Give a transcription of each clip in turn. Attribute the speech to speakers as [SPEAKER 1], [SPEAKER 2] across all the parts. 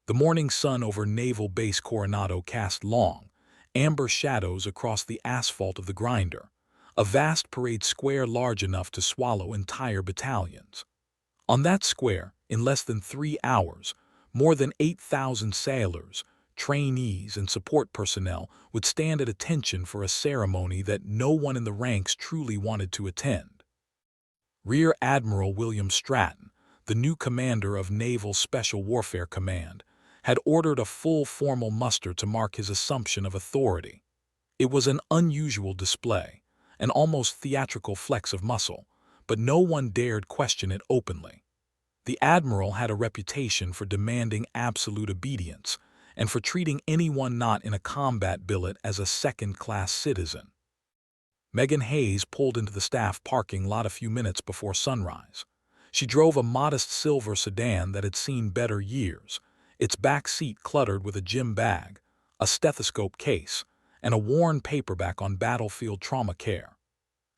[SPEAKER 1] The morning sun over Naval Base Coronado cast long, amber shadows across the asphalt of the grinder, a vast parade square large enough to swallow entire battalions. On that square, in less than 3 hours, more than 8,000 sailors, trainees, and support personnel would stand at attention for a ceremony that no one in the ranks truly wanted to attend. Rear Admiral William Stratton, the new commander of Naval Special Warfare Command, had ordered a full formal muster to mark his assumption of authority. It was an unusual display, an almost theatrical flex of muscle, but no one dared question it openly. The Admiral had a reputation for demanding absolute obedience and for treating anyone not in a combat billet as a second-class citizen. Megan Hayes pulled into the staff parking lot a few minutes before sunrise. She drove a modest silver sedan that had seen better years, its back seat cluttered with a gym bag, a stethoscope case, and a worn paperback on battlefield trauma care.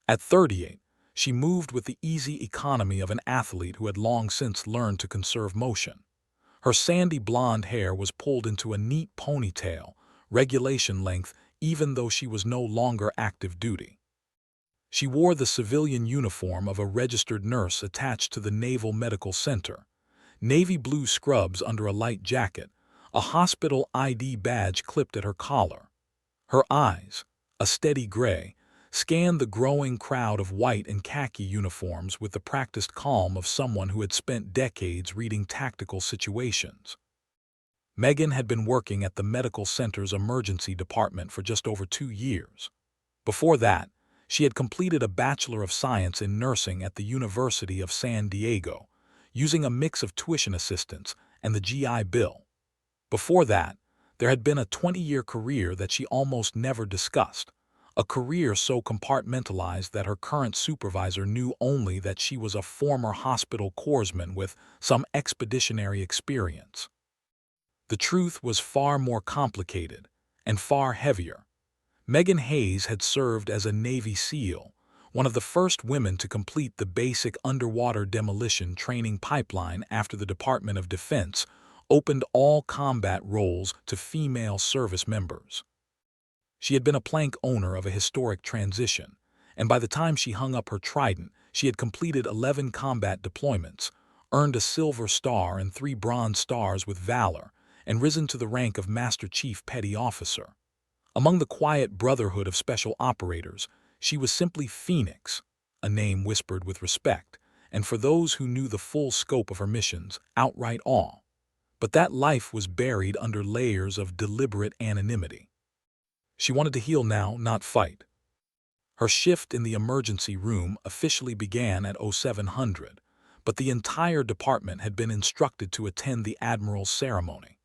[SPEAKER 1] At 38, she moved with the easy economy of an athlete who had long since learned to conserve motion. Her sandy blonde hair was pulled into a neat ponytail, regulation length even though she was no longer active duty. She wore the civilian uniform of a registered nurse attached to the Naval Medical Center, navy blue scrubs under a light jacket, a hospital ID badge clipped at her collar. Her eyes, a steady gray, scanned the growing crowd of white and khaki uniforms with the practiced calm of someone who had spent decades reading tactical situations. Megan had been working at the medical center's emergency department for just over 2 years. Before that, she had completed a Bachelor of Science in Nursing at the University of San Diego, using a mix of tuition assistance and the GI Bill. Before that, there had been a 20-year career that she almost never discussed, a career so compartmentalized that her current supervisor knew only that she was a former hospital corpsman with some expeditionary experience. The truth was far more complicated and far heavier. Megan Hayes had served as a Navy SEAL, one of the first women to complete the basic underwater demolition training pipeline after the Department of Defense opened all combat roles to female service members. She had been a plank owner of a historic transition, and by the time she hung up her trident, she had completed 11 combat deployments, earned a Silver Star and 3 Bronze Stars with Valor, and risen to the rank of Master Chief Petty Officer. Among the quiet brotherhood of special operators, she was simply Phoenix, a name whispered with respect, and for those who knew the full scope of her missions, outright awe. But that life was buried under layers of deliberate anonymity. She wanted to heal now, not fight. Her shift in the emergency room officially began at 0700, but the entire department had been instructed to attend the Admiral's ceremony.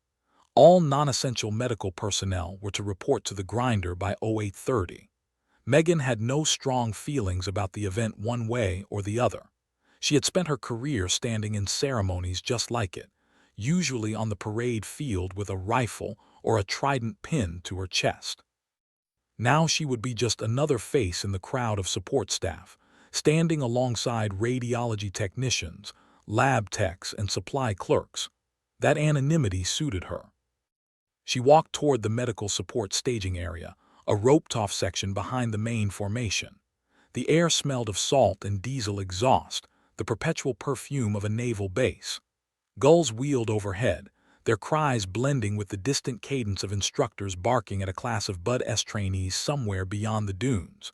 [SPEAKER 1] All non-essential medical personnel were to report to the grinder by 0830. Megan had no strong feelings about the event one way or the other. She had spent her career standing in ceremonies just like it, usually on the parade field with a rifle or a trident pinned to her chest. Now she would be just another face in the crowd of support staff, standing alongside radiology technicians, lab techs, and supply clerks. That anonymity suited her. She walked toward the medical support staging area, a roped-off section behind the main formation. The air smelled of salt and diesel exhaust, the perpetual perfume of a naval base. Gulls wheeled overhead, their cries blending with the distant cadence of instructors barking at a class of Bud S trainees somewhere beyond the dunes.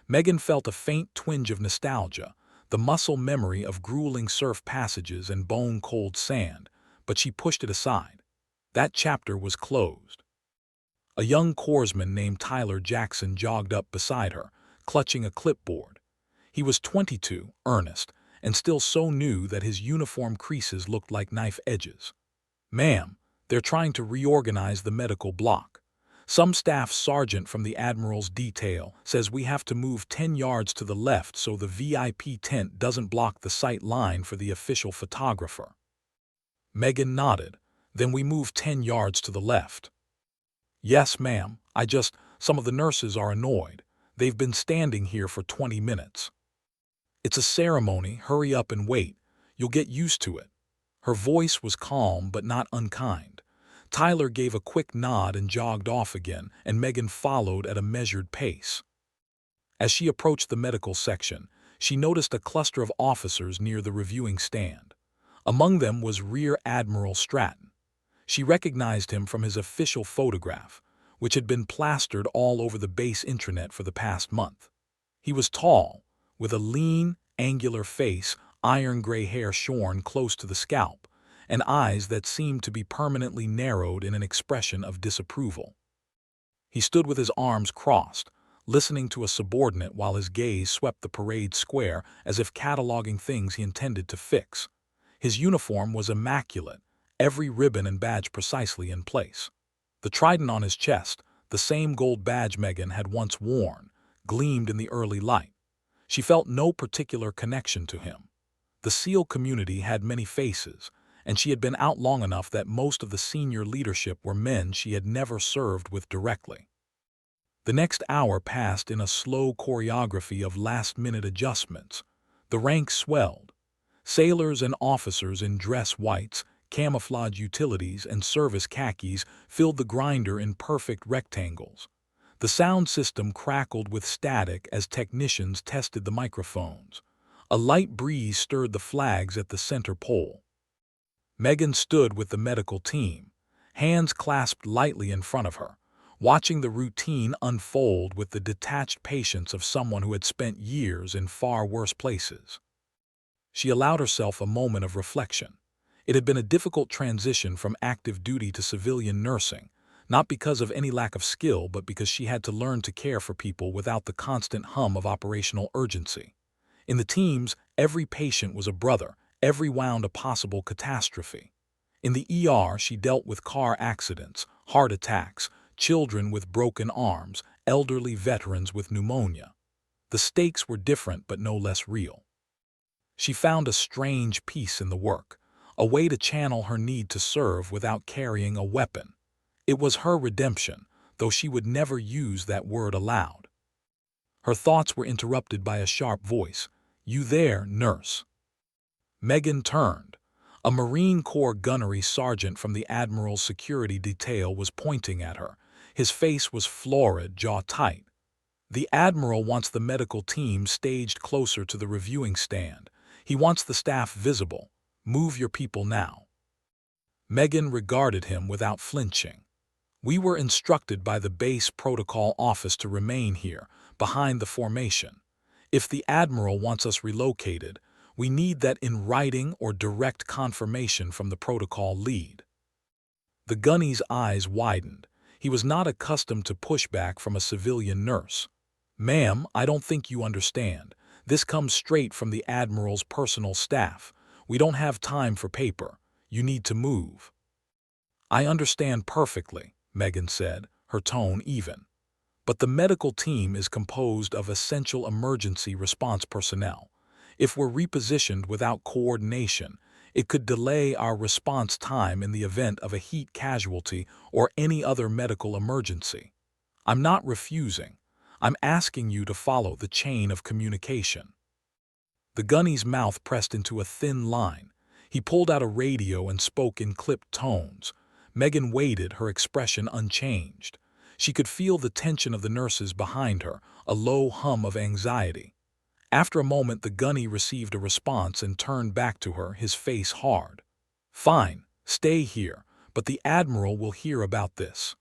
[SPEAKER 1] Megan felt a faint twinge of nostalgia, the muscle memory of grueling surf passages and bone-cold sand, but she pushed it aside. That chapter was closed. A young corpsman named Tyler Jackson jogged up beside her, clutching a clipboard. He was 22, earnest, and still so new that his uniform creases looked like knife edges. "Ma'am, they're trying to reorganize the medical block. Some staff sergeant from the Admiral's detail says we have to move 10 yards to the left so the VIP tent doesn't block the sight line for the official photographer." Megan nodded. "Then we move 10 yards to the left." "Yes, ma'am. Some of the nurses are annoyed. They've been standing here for 20 minutes. It's a ceremony, hurry up and wait. You'll get used to it." Her voice was calm but not unkind. Tyler gave a quick nod and jogged off again, and Megan followed at a measured pace. As she approached the medical section, she noticed a cluster of officers near the reviewing stand. Among them was Rear Admiral Stratton. She recognized him from his official photograph, which had been plastered all over the base intranet for the past month. He was tall, with a lean, angular face, iron gray hair shorn close to the scalp, and eyes that seemed to be permanently narrowed in an expression of disapproval. He stood with his arms crossed, listening to a subordinate while his gaze swept the parade square as if cataloging things he intended to fix. His uniform was immaculate, every ribbon and badge precisely in place. The trident on his chest, the same gold badge Megan had once worn, gleamed in the early light. She felt no particular connection to him. The SEAL community had many faces, and she had been out long enough that most of the senior leadership were men she had never served with directly. The next hour passed in a slow choreography of last-minute adjustments. The ranks swelled. Sailors and officers in dress whites, camouflage utilities, and service khakis filled the grinder in perfect rectangles. The sound system crackled with static as technicians tested the microphones. A light breeze stirred the flags at the center pole. Megan stood with the medical team, hands clasped lightly in front of her, watching the routine unfold with the detached patience of someone who had spent years in far worse places. She allowed herself a moment of reflection. It had been a difficult transition from active duty to civilian nursing, not because of any lack of skill, but because she had to learn to care for people without the constant hum of operational urgency. In the teams, every patient was a brother, every wound a possible catastrophe. In the ER, she dealt with car accidents, heart attacks, children with broken arms, elderly veterans with pneumonia. The stakes were different but no less real. She found a strange peace in the work, a way to channel her need to serve without carrying a weapon. It was her redemption, though she would never use that word aloud. Her thoughts were interrupted by a sharp voice. "You there, nurse?" Megan turned. A Marine Corps gunnery sergeant from the Admiral's security detail was pointing at her. His face was florid, jaw tight. "The Admiral wants the medical team staged closer to the reviewing stand. He wants the staff visible. Move your people now." Megan regarded him without flinching. "We were instructed by the base protocol office to remain here, behind the formation. If the Admiral wants us relocated, we need that in writing or direct confirmation from the protocol lead." The gunny's eyes widened. He was not accustomed to pushback from a civilian nurse. "Ma'am, I don't think you understand. This comes straight from the Admiral's personal staff. We don't have time for paper. You need to move." "I understand perfectly," Megan said, her tone even. "But the medical team is composed of essential emergency response personnel. If we're repositioned without coordination, it could delay our response time in the event of a heat casualty or any other medical emergency. I'm not refusing. I'm asking you to follow the chain of communication." The gunny's mouth pressed into a thin line. He pulled out a radio and spoke in clipped tones. Megan waited, her expression unchanged. She could feel the tension of the nurses behind her, a low hum of anxiety. After a moment, the gunny received a response and turned back to her, his face hard. "Fine, stay here, but the Admiral will hear about this."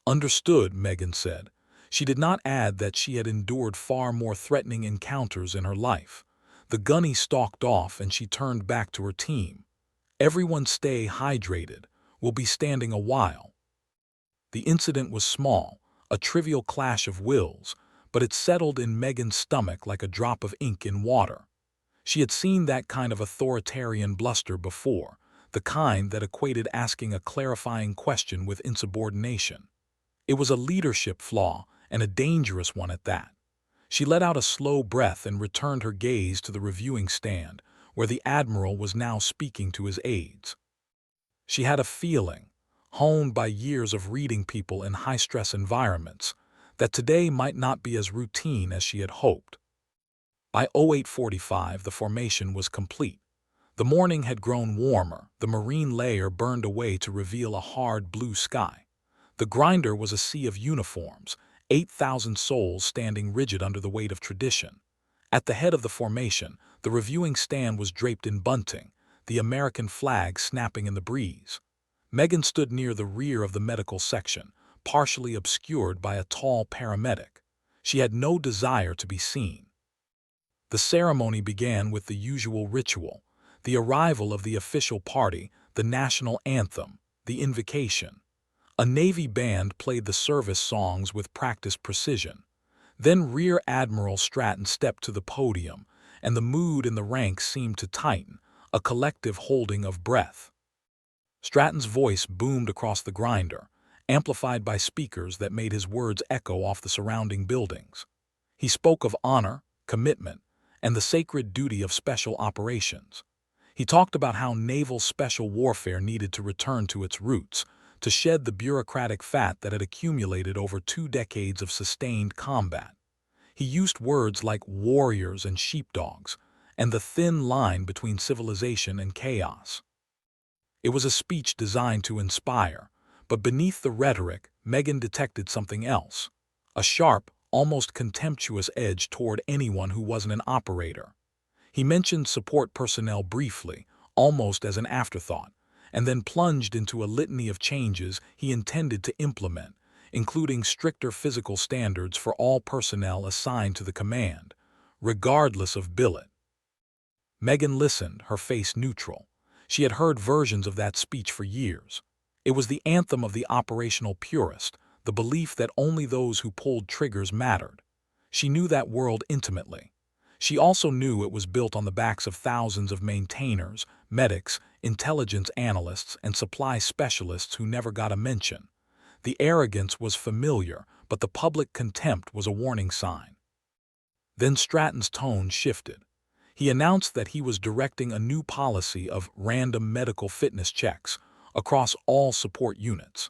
[SPEAKER 1] "Understood," Megan said. She did not add that she had endured far more threatening encounters in her life. The gunny stalked off and she turned back to her team. "Everyone stay hydrated. We'll be standing a while." The incident was small, a trivial clash of wills, but it settled in Megan's stomach like a drop of ink in water. She had seen that kind of authoritarian bluster before, the kind that equated asking a clarifying question with insubordination. It was a leadership flaw, and a dangerous one at that. She let out a slow breath and returned her gaze to the reviewing stand, where the Admiral was now speaking to his aides. She had a feeling, honed by years of reading people in high-stress environments, that today might not be as routine as she had hoped. By 08:45, the formation was complete. The morning had grown warmer, the marine layer burned away to reveal a hard blue sky. The grinder was a sea of uniforms, 8,000 souls standing rigid under the weight of tradition. At the head of the formation, the reviewing stand was draped in bunting, the American flag snapping in the breeze. Megan stood near the rear of the medical section, partially obscured by a tall paramedic. She had no desire to be seen. The ceremony began with the usual ritual, the arrival of the official party, the national anthem, the invocation. A Navy band played the service songs with practiced precision. Then Rear Admiral Stratton stepped to the podium, and the mood in the ranks seemed to tighten, a collective holding of breath. Stratton's voice boomed across the grinder, amplified by speakers that made his words echo off the surrounding buildings. He spoke of honor, commitment, and the sacred duty of special operations. He talked about how naval special warfare needed to return to its roots, to shed the bureaucratic fat that had accumulated over 2 decades of sustained combat. He used words like warriors and sheepdogs, and the thin line between civilization and chaos. It was a speech designed to inspire, but beneath the rhetoric, Megan detected something else, a sharp, almost contemptuous edge toward anyone who wasn't an operator. He mentioned support personnel briefly, almost as an afterthought, and then plunged into a litany of changes he intended to implement, including stricter physical standards for all personnel assigned to the command, regardless of billet. Megan listened, her face neutral. She had heard versions of that speech for years. It was the anthem of the operational purist, the belief that only those who pulled triggers mattered. She knew that world intimately. She also knew it was built on the backs of thousands of maintainers, medics, intelligence analysts, and supply specialists who never got a mention. The arrogance was familiar, but the public contempt was a warning sign. Then Stratton's tone shifted. He announced that he was directing a new policy of random medical fitness checks across all support units.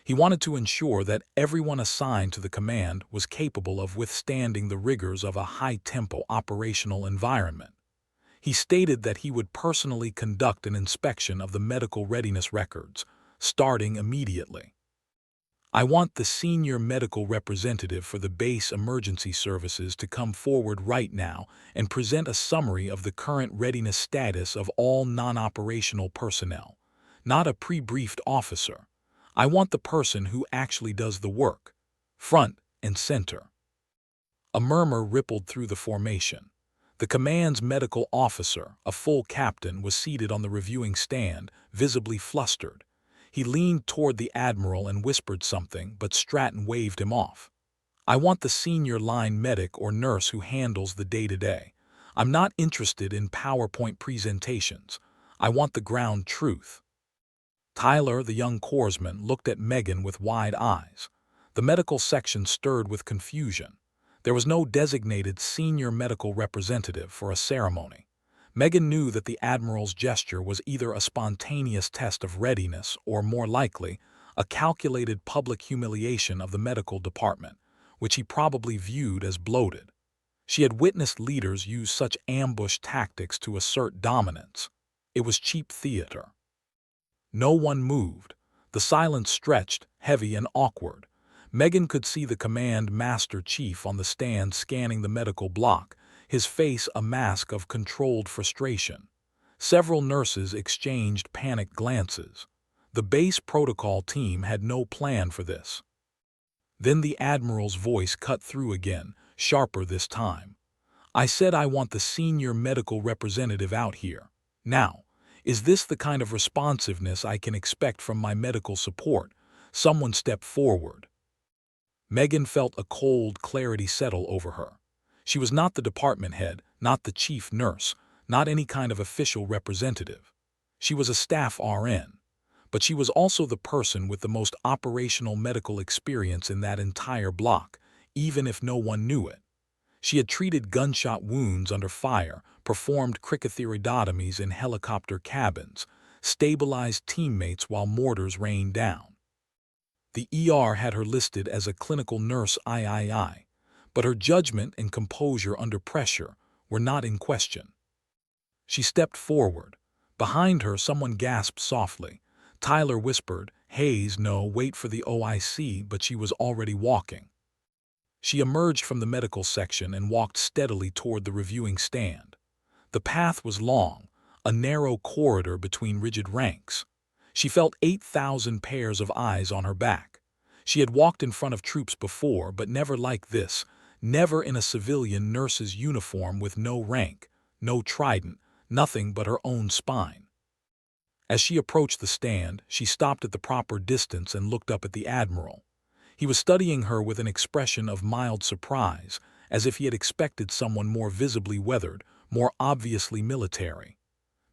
[SPEAKER 1] He wanted to ensure that everyone assigned to the command was capable of withstanding the rigors of a high-tempo operational environment. He stated that he would personally conduct an inspection of the medical readiness records, starting immediately. I want the senior medical representative for the base emergency services to come forward right now and present a summary of the current readiness status of all non-operational personnel, not a pre-briefed officer. I want the person who actually does the work, front and center. A murmur rippled through the formation. The command's medical officer, a full captain, was seated on the reviewing stand, visibly flustered. He leaned toward the Admiral and whispered something, but Stratton waved him off. I want the senior line medic or nurse who handles the day-to-day. I'm not interested in PowerPoint presentations. I want the ground truth. Tyler, the young corpsman, looked at Megan with wide eyes. The medical section stirred with confusion. There was no designated senior medical representative for a ceremony. Megan knew that the Admiral's gesture was either a spontaneous test of readiness or, more likely, a calculated public humiliation of the medical department, which he probably viewed as bloated. She had witnessed leaders use such ambush tactics to assert dominance. It was cheap theater. No one moved. The silence stretched, heavy and awkward. Megan could see the command master chief on the stand scanning the medical block, his face a mask of controlled frustration. Several nurses exchanged panicked glances. The base protocol team had no plan for this. Then the Admiral's voice cut through again, sharper this time. I said I want the senior medical representative out here. Now, is this the kind of responsiveness I can expect from my medical support? Someone stepped forward. Megan felt a cold clarity settle over her. She was not the department head, not the chief nurse, not any kind of official representative. She was a staff RN, but she was also the person with the most operational medical experience in that entire block, even if no one knew it. She had treated gunshot wounds under fire, performed cricothyroidotomies in helicopter cabins, stabilized teammates while mortars rained down. The ER had her listed as a clinical nurse III, but her judgment and composure under pressure were not in question. She stepped forward, Behind her, someone gasped softly. Tyler whispered, "Hayes, no, wait for the OIC," but she was already walking. She emerged from the medical section and walked steadily toward the reviewing stand. The path was long, a narrow corridor between rigid ranks. She felt 8,000 pairs of eyes on her back. She had walked in front of troops before, but never like this, never in a civilian nurse's uniform with no rank, no trident, nothing but her own spine. As she approached the stand, she stopped at the proper distance and looked up at the Admiral. He was studying her with an expression of mild surprise, as if he had expected someone more visibly weathered, more obviously military.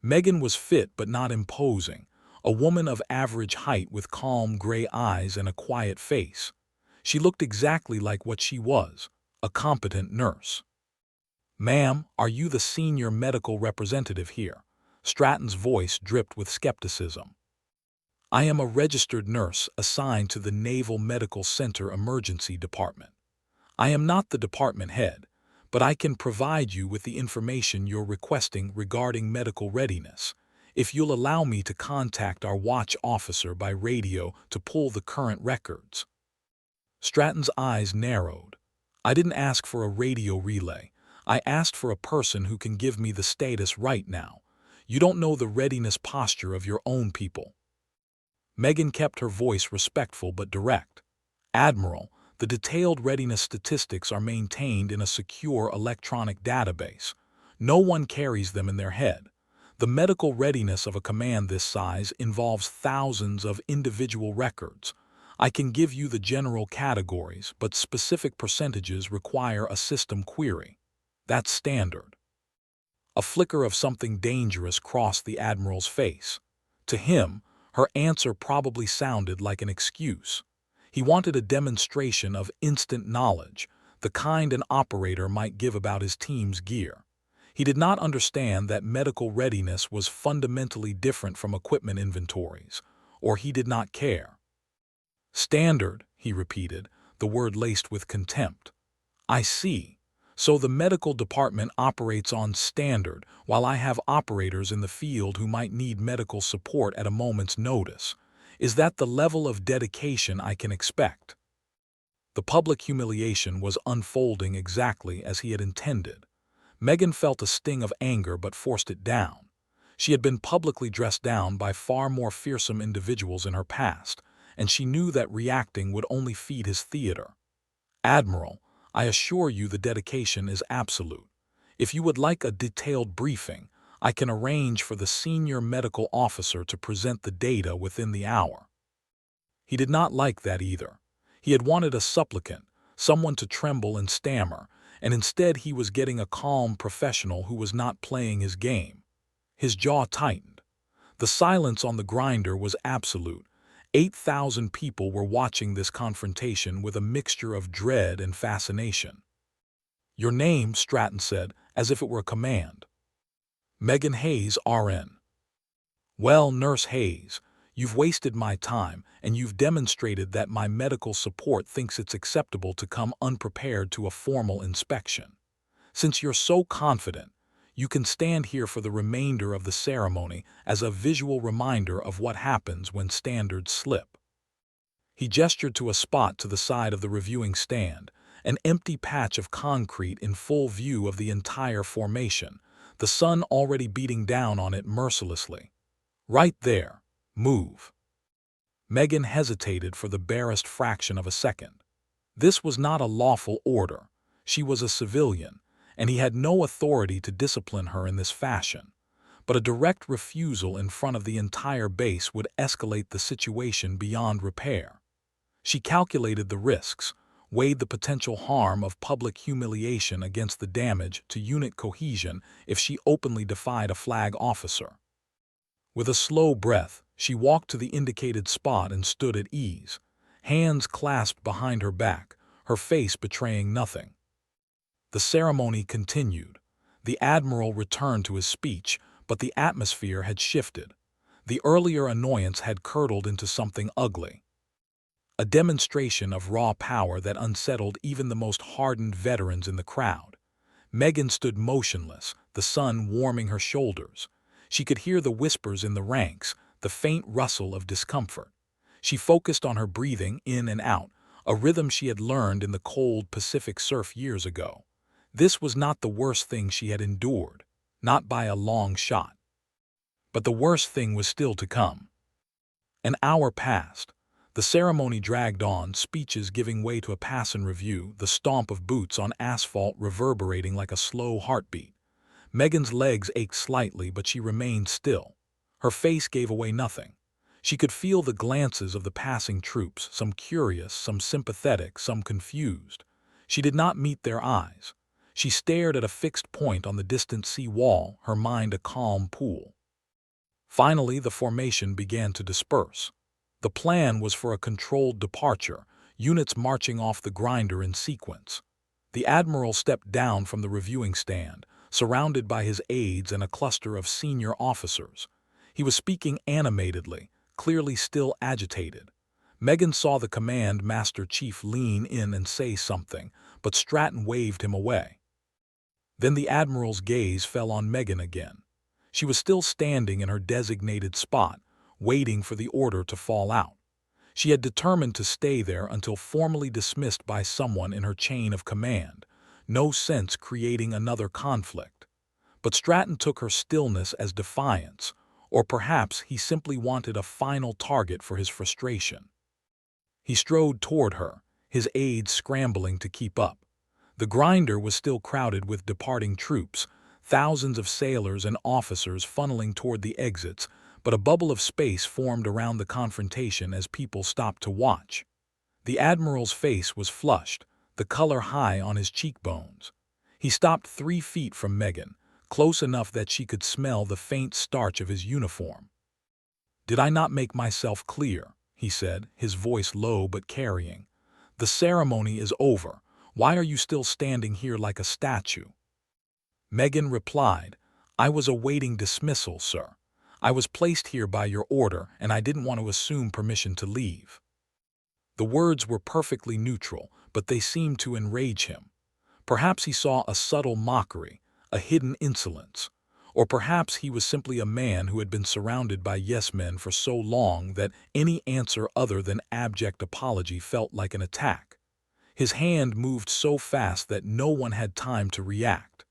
[SPEAKER 1] Megan was fit but not imposing, a woman of average height with calm gray eyes and a quiet face. She looked exactly like what she was, a competent nurse. "Ma'am, are you the senior medical representative here?" Stratton's voice dripped with skepticism. "I am a registered nurse assigned to the Naval Medical Center Emergency Department. I am not the department head, but I can provide you with the information you're requesting regarding medical readiness, if you'll allow me to contact our watch officer by radio to pull the current records." Stratton's eyes narrowed. "I didn't ask for a radio relay. I asked for a person who can give me the status right now. You don't know the readiness posture of your own people." Megan kept her voice respectful but direct. "Admiral, the detailed readiness statistics are maintained in a secure electronic database. No one carries them in their head. The medical readiness of a command this size involves thousands of individual records. I can give you the general categories, but specific percentages require a system query. That's standard." A flicker of something dangerous crossed the Admiral's face. To him, her answer probably sounded like an excuse. He wanted a demonstration of instant knowledge, the kind an operator might give about his team's gear. He did not understand that medical readiness was fundamentally different from equipment inventories, or he did not care. "Standard," he repeated, the word laced with contempt. "I see. So the medical department operates on standard, while I have operators in the field who might need medical support at a moment's notice. Is that the level of dedication I can expect?" The public humiliation was unfolding exactly as he had intended. Megan felt a sting of anger but forced it down. She had been publicly dressed down by far more fearsome individuals in her past, and she knew that reacting would only feed his theater. "Admiral, I assure you the dedication is absolute. If you would like a detailed briefing, I can arrange for the senior medical officer to present the data within the hour." He did not like that either. He had wanted a supplicant, someone to tremble and stammer, and instead he was getting a calm professional who was not playing his game. His jaw tightened. The silence on the grinder was absolute. 8,000 people were watching this confrontation with a mixture of dread and fascination. "Your name," Stratton said, as if it were a command. "Megan Hayes, RN." "Well, Nurse Hayes, you've wasted my time, and you've demonstrated that my medical support thinks it's acceptable to come unprepared to a formal inspection. Since you're so confident, you can stand here for the remainder of the ceremony as a visual reminder of what happens when standards slip." He gestured to a spot to the side of the reviewing stand, an empty patch of concrete in full view of the entire formation, the sun already beating down on it mercilessly. "Right there. Move." Megan hesitated for the barest fraction of a second. This was not a lawful order. She was a civilian, and he had no authority to discipline her in this fashion. But a direct refusal in front of the entire base would escalate the situation beyond repair. She calculated the risks, weighed the potential harm of public humiliation against the damage to unit cohesion if she openly defied a flag officer. With a slow breath, she walked to the indicated spot and stood at ease, hands clasped behind her back, her face betraying nothing. The ceremony continued. The Admiral returned to his speech, but the atmosphere had shifted. The earlier annoyance had curdled into something ugly. A demonstration of raw power that unsettled even the most hardened veterans in the crowd. Megan stood motionless, the sun warming her shoulders. She could hear the whispers in the ranks, the faint rustle of discomfort. She focused on her breathing in and out, a rhythm she had learned in the cold Pacific surf years ago. This was not the worst thing she had endured, not by a long shot. But the worst thing was still to come. An hour passed. The ceremony dragged on, speeches giving way to a pass-in review, the stomp of boots on asphalt reverberating like a slow heartbeat. Megan's legs ached slightly, but she remained still. Her face gave away nothing. She could feel the glances of the passing troops, some curious, some sympathetic, some confused. She did not meet their eyes. She stared at a fixed point on the distant sea wall, her mind a calm pool. Finally, the formation began to disperse. The plan was for a controlled departure, units marching off the grinder in sequence. The Admiral stepped down from the reviewing stand, surrounded by his aides and a cluster of senior officers. He was speaking animatedly, clearly still agitated. Megan saw the command master chief lean in and say something, but Stratton waved him away. Then the Admiral's gaze fell on Megan again. She was still standing in her designated spot, waiting for the order to fall out. She had determined to stay there until formally dismissed by someone in her chain of command, no sense creating another conflict. But Stratton took her stillness as defiance, or perhaps he simply wanted a final target for his frustration. He strode toward her, his aides scrambling to keep up. The grinder was still crowded with departing troops, thousands of sailors and officers funneling toward the exits, but a bubble of space formed around the confrontation as people stopped to watch. The Admiral's face was flushed, the color high on his cheekbones. He stopped 3 feet from Megan, close enough that she could smell the faint starch of his uniform. "Did I not make myself clear?" he said, his voice low but carrying. "The ceremony is over. Why are you still standing here like a statue?" Megan replied, "I was awaiting dismissal, sir. I was placed here by your order, and I didn't want to assume permission to leave." The words were perfectly neutral, but they seemed to enrage him. Perhaps he saw a subtle mockery, a hidden insolence. Or perhaps he was simply a man who had been surrounded by yes-men for so long that any answer other than abject apology felt like an attack. His hand moved so fast that no one had time to react.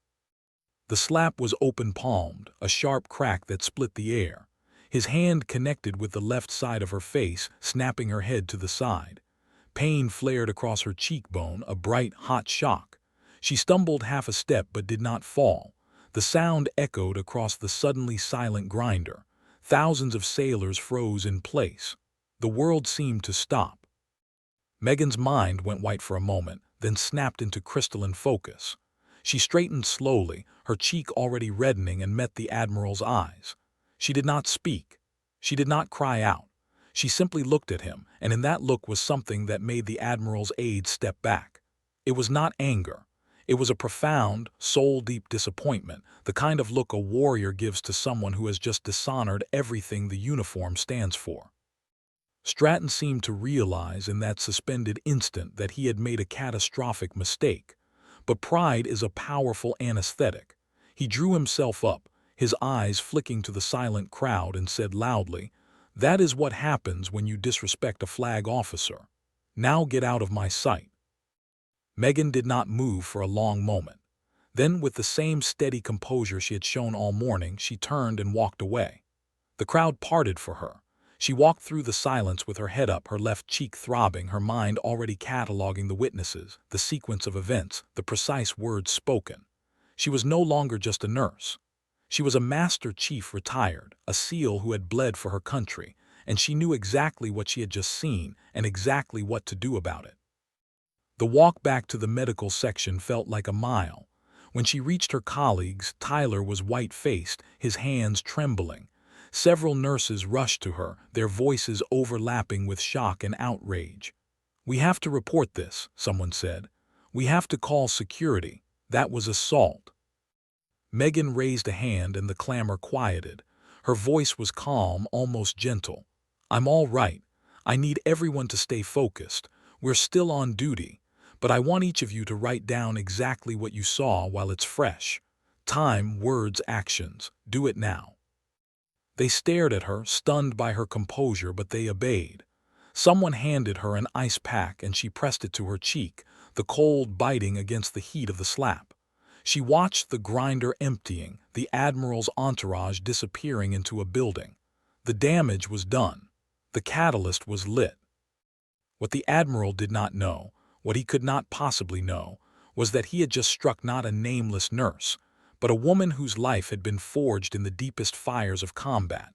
[SPEAKER 1] The slap was open-palmed, a sharp crack that split the air. His hand connected with the left side of her face, snapping her head to the side. Pain flared across her cheekbone, a bright, hot shock. She stumbled half a step but did not fall. The sound echoed across the suddenly silent grinder. Thousands of sailors froze in place. The world seemed to stop. Megan's mind went white for a moment, then snapped into crystalline focus. She straightened slowly, her cheek already reddening, and met the Admiral's eyes. She did not speak. She did not cry out. She simply looked at him, and in that look was something that made the Admiral's aides step back. It was not anger. It was a profound, soul-deep disappointment, the kind of look a warrior gives to someone who has just dishonored everything the uniform stands for. Stratton seemed to realize in that suspended instant that he had made a catastrophic mistake. But pride is a powerful anesthetic. He drew himself up, his eyes flicking to the silent crowd, and said loudly, "That is what happens when you disrespect a flag officer. Now get out of my sight." Megan did not move for a long moment. Then, with the same steady composure she had shown all morning, she turned and walked away. The crowd parted for her. She walked through the silence with her head up, her left cheek throbbing, her mind already cataloging the witnesses, the sequence of events, the precise words spoken. She was no longer just a nurse. She was a master chief retired, a SEAL who had bled for her country, and she knew exactly what she had just seen and exactly what to do about it. The walk back to the medical section felt like a mile. When she reached her colleagues, Tyler was white-faced, his hands trembling. Several nurses rushed to her, their voices overlapping with shock and outrage. "We have to report this," someone said. "We have to call security. That was assault." Megan raised a hand and the clamor quieted. Her voice was calm, almost gentle. "I'm all right. I need everyone to stay focused. We're still on duty. But I want each of you to write down exactly what you saw while it's fresh. Time, words, actions. Do it now." They stared at her, stunned by her composure, but they obeyed. Someone handed her an ice pack and she pressed it to her cheek, the cold biting against the heat of the slap. She watched the grinder emptying, the Admiral's entourage disappearing into a building. The damage was done. The catalyst was lit. What the Admiral did not know, what he could not possibly know, was that he had just struck not a nameless nurse, but a woman whose life had been forged in the deepest fires of combat,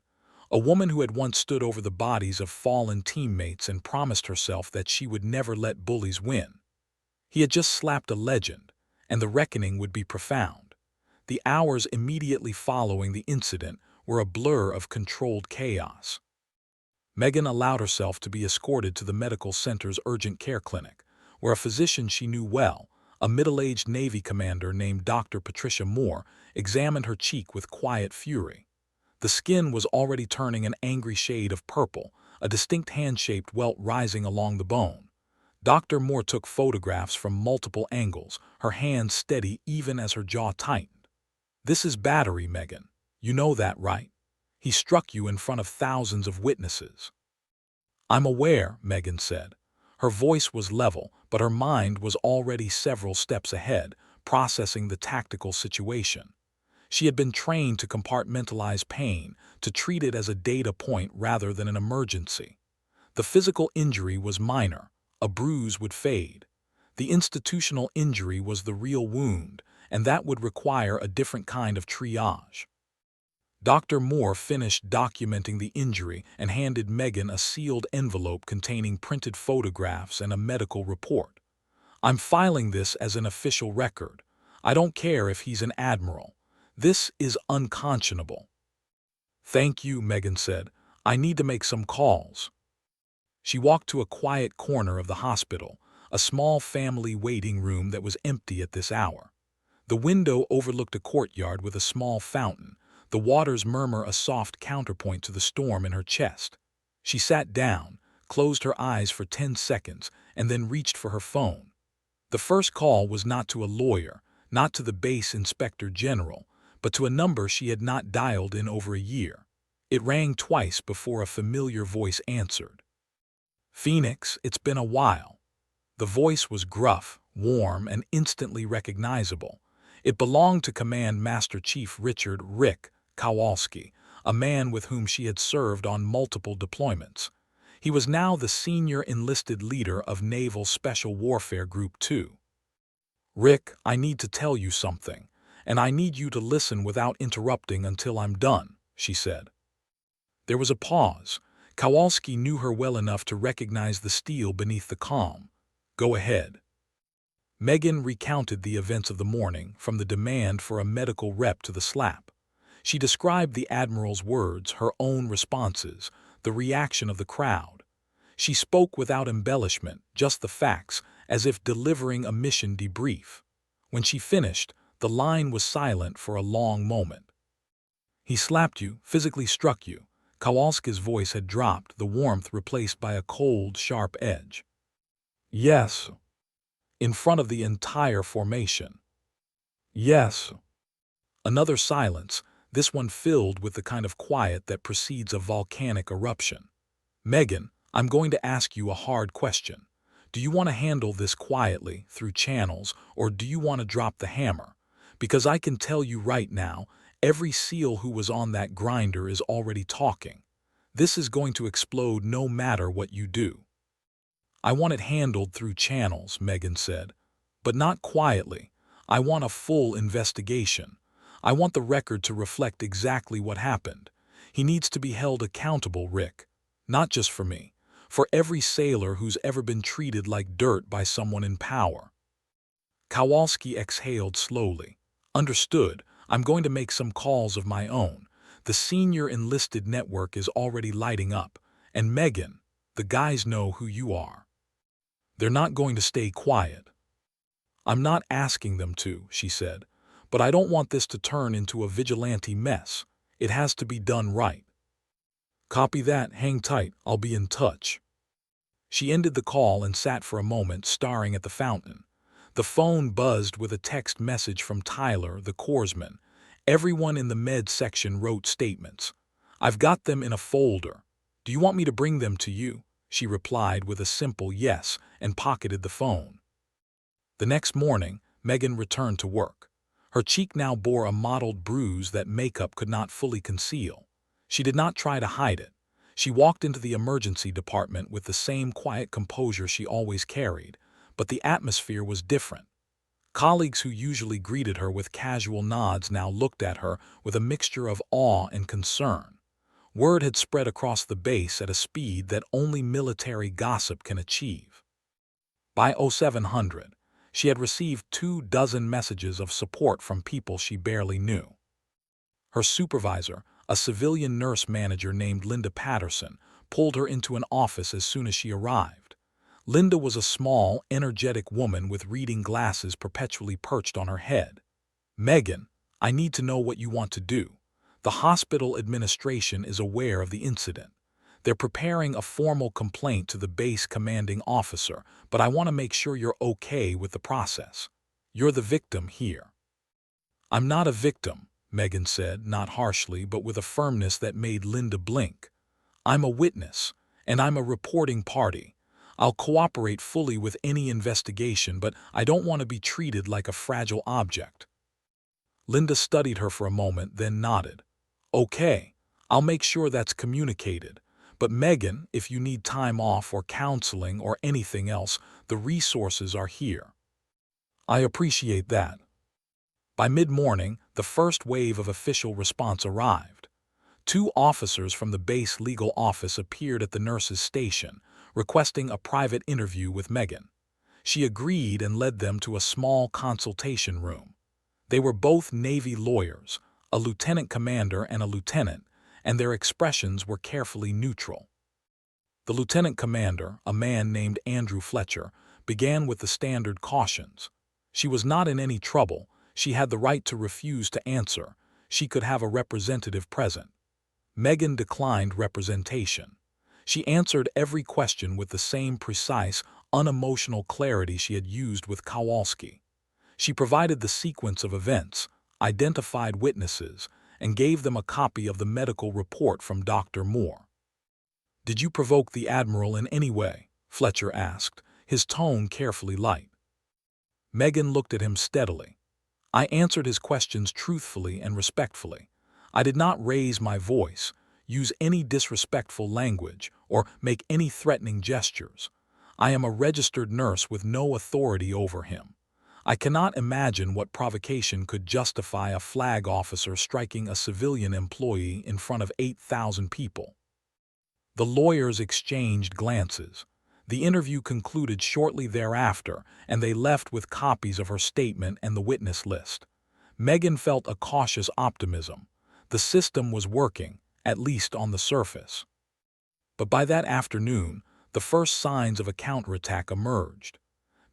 [SPEAKER 1] a woman who had once stood over the bodies of fallen teammates and promised herself that she would never let bullies win. He had just slapped a legend, and the reckoning would be profound. The hours immediately following the incident were a blur of controlled chaos. Megan allowed herself to be escorted to the medical center's urgent care clinic, where a physician she knew well, a middle-aged Navy commander named Dr. Patricia Moore, examined her cheek with quiet fury. The skin was already turning an angry shade of purple, a distinct hand-shaped welt rising along the bone. Dr. Moore took photographs from multiple angles, her hands steady even as her jaw tightened. "This is battery, Megan. You know that, right? He struck you in front of thousands of witnesses." "I'm aware," Megan said. Her voice was level, but her mind was already several steps ahead, processing the tactical situation. She had been trained to compartmentalize pain, to treat it as a data point rather than an emergency. The physical injury was minor. A bruise would fade. The institutional injury was the real wound, and that would require a different kind of triage. Dr. Moore finished documenting the injury and handed Megan a sealed envelope containing printed photographs and a medical report. "I'm filing this as an official record. I don't care if he's an admiral. This is unconscionable." "Thank you," Megan said. "I need to make some calls." She walked to a quiet corner of the hospital, a small family waiting room that was empty at this hour. The window overlooked a courtyard with a small fountain, the water's murmur a soft counterpoint to the storm in her chest. She sat down, closed her eyes for 10 seconds, and then reached for her phone. The first call was not to a lawyer, not to the base inspector general, but to a number she had not dialed in over a year. It rang twice before a familiar voice answered. "Phoenix, it's been a while." The voice was gruff, warm, and instantly recognizable. It belonged to Command Master Chief Richard "Rick" Kowalski, a man with whom she had served on multiple deployments. He was now the senior enlisted leader of Naval Special Warfare Group 2. "Rick, I need to tell you something, and I need you to listen without interrupting until I'm done," she said. There was a pause. Kowalski knew her well enough to recognize the steel beneath the calm. "Go ahead." Megan recounted the events of the morning, from the demand for a medical rep to the slap. She described the Admiral's words, her own responses, the reaction of the crowd. She spoke without embellishment, just the facts, as if delivering a mission debrief. When she finished, the line was silent for a long moment. "He slapped you, physically struck you." Kowalski's voice had dropped, the warmth replaced by a cold, sharp edge. "Yes." "In front of the entire formation." "Yes." Another silence, this one filled with the kind of quiet that precedes a volcanic eruption. "Megan, I'm going to ask you a hard question. Do you want to handle this quietly, through channels, or do you want to drop the hammer? Because I can tell you right now, every SEAL who was on that grinder is already talking. This is going to explode no matter what you do." "I want it handled through channels," Megan said. "But not quietly. I want a full investigation. I want the record to reflect exactly what happened. He needs to be held accountable, Rick. Not just for me. For every sailor who's ever been treated like dirt by someone in power." Kowalski exhaled slowly. "Understood. I'm going to make some calls of my own. The senior enlisted network is already lighting up. And Megan, the guys know who you are. They're not going to stay quiet." "I'm not asking them to," she said. "But I don't want this to turn into a vigilante mess. It has to be done right." "Copy that. Hang tight. I'll be in touch." She ended the call and sat for a moment, staring at the fountain. The phone buzzed with a text message from Tyler, the corpsman. Everyone in the med section wrote statements. I've got them in a folder. Do you want me to bring them to you? She replied with a simple yes and pocketed the phone. The next morning, Megan returned to work. Her cheek now bore a mottled bruise that makeup could not fully conceal. She did not try to hide it. She walked into the emergency department with the same quiet composure she always carried, but the atmosphere was different. Colleagues who usually greeted her with casual nods now looked at her with a mixture of awe and concern. Word had spread across the base at a speed that only military gossip can achieve. By 0700, she had received 24 messages of support from people she barely knew. Her supervisor, a civilian nurse manager named Linda Patterson, pulled her into an office as soon as she arrived. Linda was a small, energetic woman with reading glasses perpetually perched on her head. "Megan, I need to know what you want to do. The hospital administration is aware of the incident. They're preparing a formal complaint to the base commanding officer, but I want to make sure you're okay with the process. You're the victim here." "I'm not a victim," Megan said, not harshly but with a firmness that made Linda blink. "I'm a witness, and I'm a reporting party. I'll cooperate fully with any investigation, but I don't want to be treated like a fragile object." Linda studied her for a moment, then nodded. "Okay, I'll make sure that's communicated. But Megan, if you need time off or counseling or anything else, the resources are here." "I appreciate that." By mid-morning, the first wave of official response arrived. 2 officers from the base legal office appeared at the nurse's station, requesting a private interview with Megan. She agreed and led them to a small consultation room. They were both Navy lawyers, a lieutenant commander and a lieutenant, and their expressions were carefully neutral. The lieutenant commander, a man named Andrew Fletcher, began with the standard cautions. She was not in any trouble. She had the right to refuse to answer. She could have a representative present. Megan declined representation. She answered every question with the same precise, unemotional clarity she had used with Kowalski. She provided the sequence of events, identified witnesses, and gave them a copy of the medical report from Dr. Moore. "Did you provoke the Admiral in any way?" Fletcher asked, his tone carefully light. Megan looked at him steadily. "I answered his questions truthfully and respectfully. I did not raise my voice, use any disrespectful language, or make any threatening gestures. I am a registered nurse with no authority over him. I cannot imagine what provocation could justify a flag officer striking a civilian employee in front of 8,000 people." The lawyers exchanged glances. The interview concluded shortly thereafter, and they left with copies of her statement and the witness list. Megan felt a cautious optimism. The system was working, at least on the surface. But by that afternoon, the first signs of a counterattack emerged.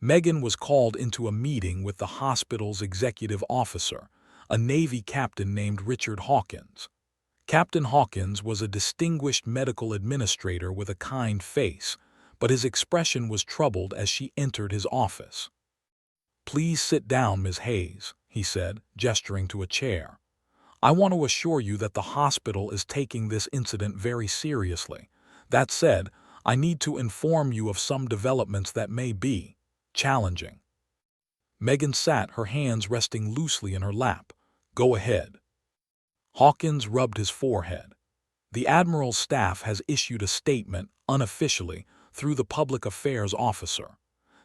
[SPEAKER 1] Megan was called into a meeting with the hospital's executive officer, a Navy captain named Richard Hawkins. Captain Hawkins was a distinguished medical administrator with a kind face, but his expression was troubled as she entered his office. "Please sit down, Ms. Hayes," he said, gesturing to a chair. "I want to assure you that the hospital is taking this incident very seriously. That said, I need to inform you of some developments that may be challenging." Megan sat, her hands resting loosely in her lap. "Go ahead." Hawkins rubbed his forehead. "The Admiral's staff has issued a statement, unofficially, through the public affairs officer.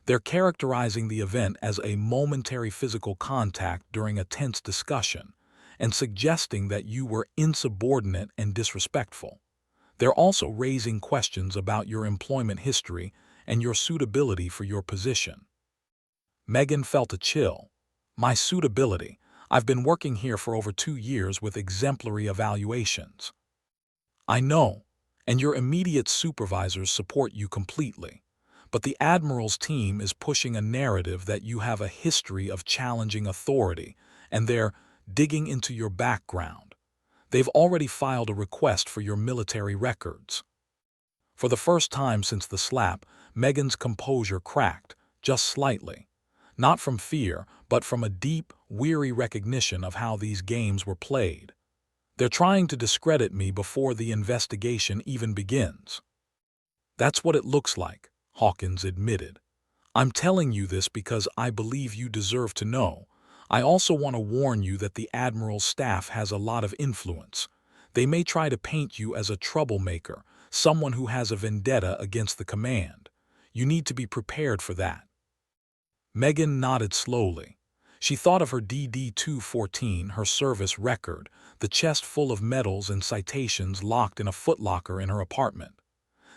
[SPEAKER 1] They're characterizing the event as a momentary physical contact during a tense discussion, and suggesting that you were insubordinate and disrespectful. They're also raising questions about your employment history and your suitability for your position." Megan felt a chill. "My suitability? I've been working here for over 2 years with exemplary evaluations." "I know, and your immediate supervisors support you completely. But the Admiral's team is pushing a narrative that you have a history of challenging authority, and they're digging into your background. They've already filed a request for your military records." For the first time since the slap, Megan's composure cracked, just slightly. Not from fear, but from a deep, weary recognition of how these games were played. They're trying to discredit me before the investigation even begins." "That's what it looks like," Hawkins admitted. "I'm telling you this because I believe you deserve to know. I also want to warn you that the Admiral's staff has a lot of influence. They may try to paint you as a troublemaker, someone who has a vendetta against the command. You need to be prepared for that." Megan nodded slowly. She thought of her DD-214, her service record, the chest full of medals and citations locked in a footlocker in her apartment.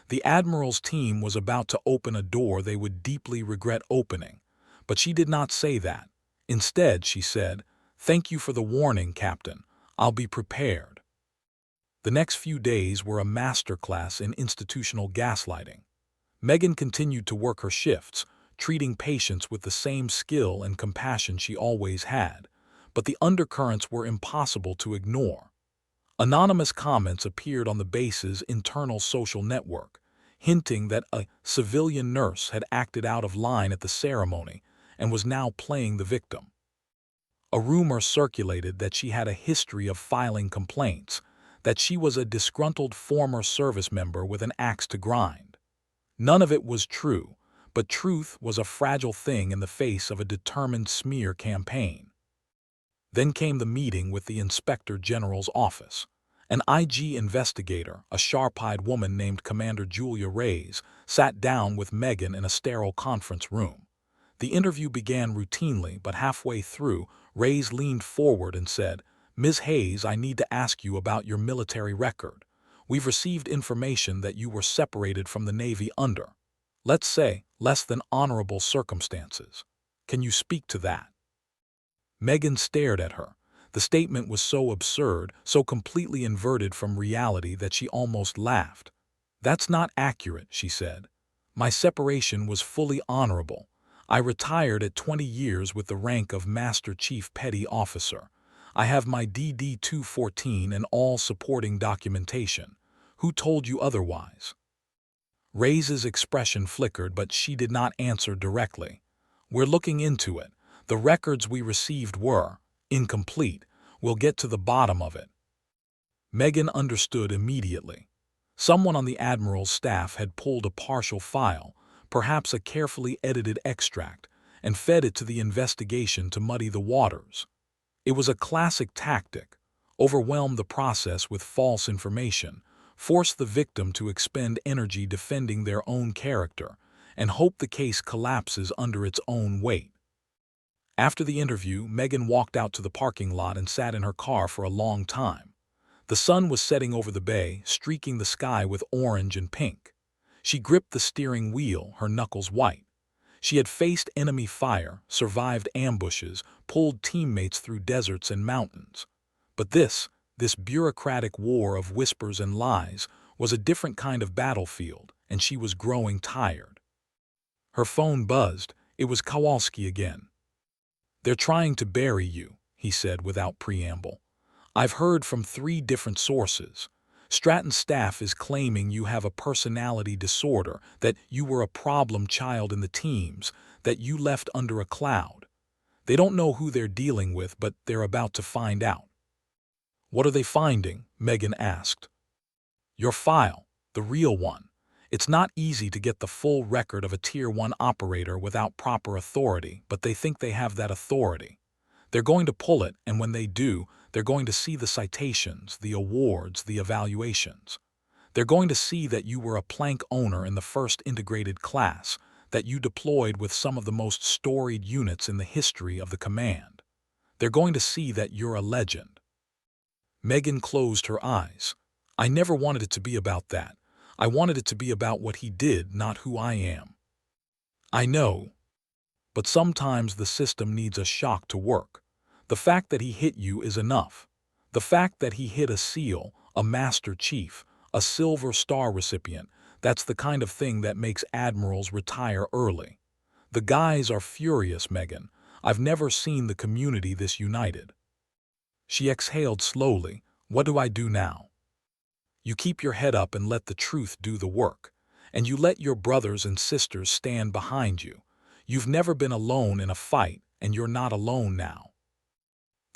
[SPEAKER 1] The Admiral's team was about to open a door they would deeply regret opening, but she did not say that. Instead, she said, "Thank you for the warning, Captain. I'll be prepared." The next few days were a masterclass in institutional gaslighting. Megan continued to work her shifts, treating patients with the same skill and compassion she always had, but the undercurrents were impossible to ignore. Anonymous comments appeared on the base's internal social network, hinting that a civilian nurse had acted out of line at the ceremony and was now playing the victim. A rumor circulated that she had a history of filing complaints, that she was a disgruntled former service member with an axe to grind. None of it was true, but truth was a fragile thing in the face of a determined smear campaign. Then came the meeting with the Inspector General's office. An IG investigator, a sharp-eyed woman named Commander Julia Reyes, sat down with Megan in a sterile conference room. The interview began routinely, but halfway through, Reyes leaned forward and said, "Ms. Hayes, I need to ask you about your military record. We've received information that you were separated from the Navy under, let's say, less than honorable circumstances. Can you speak to that?" Megan stared at her. The statement was so absurd, so completely inverted from reality that she almost laughed. "That's not accurate," she said. "My separation was fully honorable. I retired at 20 years with the rank of Master Chief Petty Officer. I have my DD-214 and all supporting documentation. Who told you otherwise?" Reyes's expression flickered, but she did not answer directly. "We're looking into it. The records we received were incomplete. We'll get to the bottom of it." Megan understood immediately. Someone on the Admiral's staff had pulled a partial file, perhaps a carefully edited extract, and fed it to the investigation to muddy the waters. It was a classic tactic: overwhelm the process with false information, force the victim to expend energy defending their own character, and hope the case collapses under its own weight. After the interview, Megan walked out to the parking lot and sat in her car for a long time. The sun was setting over the bay, streaking the sky with orange and pink. She gripped the steering wheel, her knuckles white. She had faced enemy fire, survived ambushes, pulled teammates through deserts and mountains. But this bureaucratic war of whispers and lies, was a different kind of battlefield, and she was growing tired. Her phone buzzed. It was Kowalski again. "They're trying to bury you," he said without preamble. "I've heard from 3 different sources. Stratton's staff is claiming you have a personality disorder, that you were a problem child in the teams, that you left under a cloud. They don't know who they're dealing with, but they're about to find out." "What are they finding?" Megan asked. "Your file, the real one. It's not easy to get the full record of a Tier 1 operator without proper authority, but they think they have that authority. They're going to pull it, and when they do, they're going to see the citations, the awards, the evaluations. They're going to see that you were a plank owner in the 1st Integrated Class, that you deployed with some of the most storied units in the history of the command. They're going to see that you're a legend." Megan closed her eyes. "I never wanted it to be about that. I wanted it to be about what he did, not who I am." "I know. But sometimes the system needs a shock to work. The fact that he hit you is enough. The fact that he hit a SEAL, a Master Chief, a Silver Star recipient, that's the kind of thing that makes admirals retire early. The guys are furious, Megan. I've never seen the community this united." She exhaled slowly. "What do I do now?" "You keep your head up and let the truth do the work. And you let your brothers and sisters stand behind you. You've never been alone in a fight, and you're not alone now."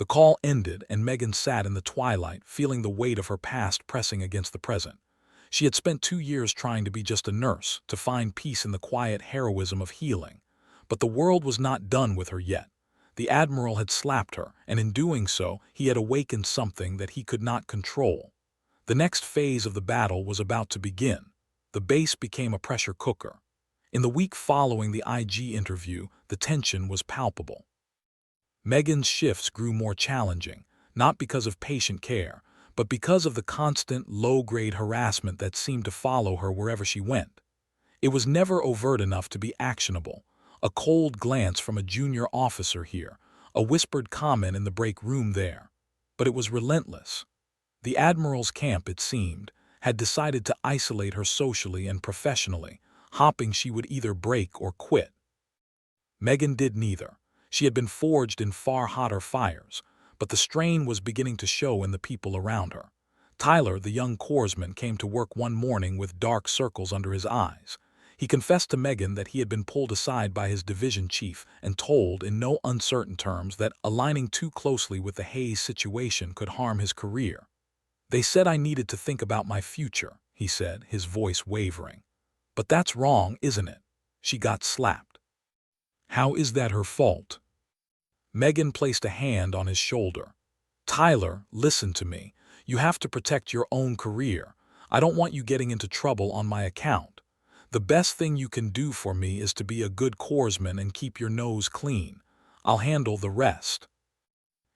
[SPEAKER 1] The call ended, and Megan sat in the twilight, feeling the weight of her past pressing against the present. She had spent 2 years trying to be just a nurse, to find peace in the quiet heroism of healing. But the world was not done with her yet. The Admiral had slapped her, and in doing so, he had awakened something that he could not control. The next phase of the battle was about to begin. The base became a pressure cooker. In the week following the IG interview, the tension was palpable. Megan's shifts grew more challenging, not because of patient care, but because of the constant, low-grade harassment that seemed to follow her wherever she went. It was never overt enough to be actionable. A cold glance from a junior officer here, a whispered comment in the break room there. But it was relentless. The Admiral's camp, it seemed, had decided to isolate her socially and professionally, hoping she would either break or quit. Megan did neither. She had been forged in far hotter fires, but the strain was beginning to show in the people around her. Tyler, the young corpsman, came to work one morning with dark circles under his eyes. He confessed to Megan that he had been pulled aside by his division chief and told in no uncertain terms that aligning too closely with the Hayes situation could harm his career. "They said I needed to think about my future," he said, his voice wavering. "But that's wrong, isn't it?" She got slapped. "How is that her fault?" Megan placed a hand on his shoulder. "Tyler, listen to me. You have to protect your own career. I don't want you getting into trouble on my account. The best thing you can do for me is to be a good corpsman and keep your nose clean. I'll handle the rest."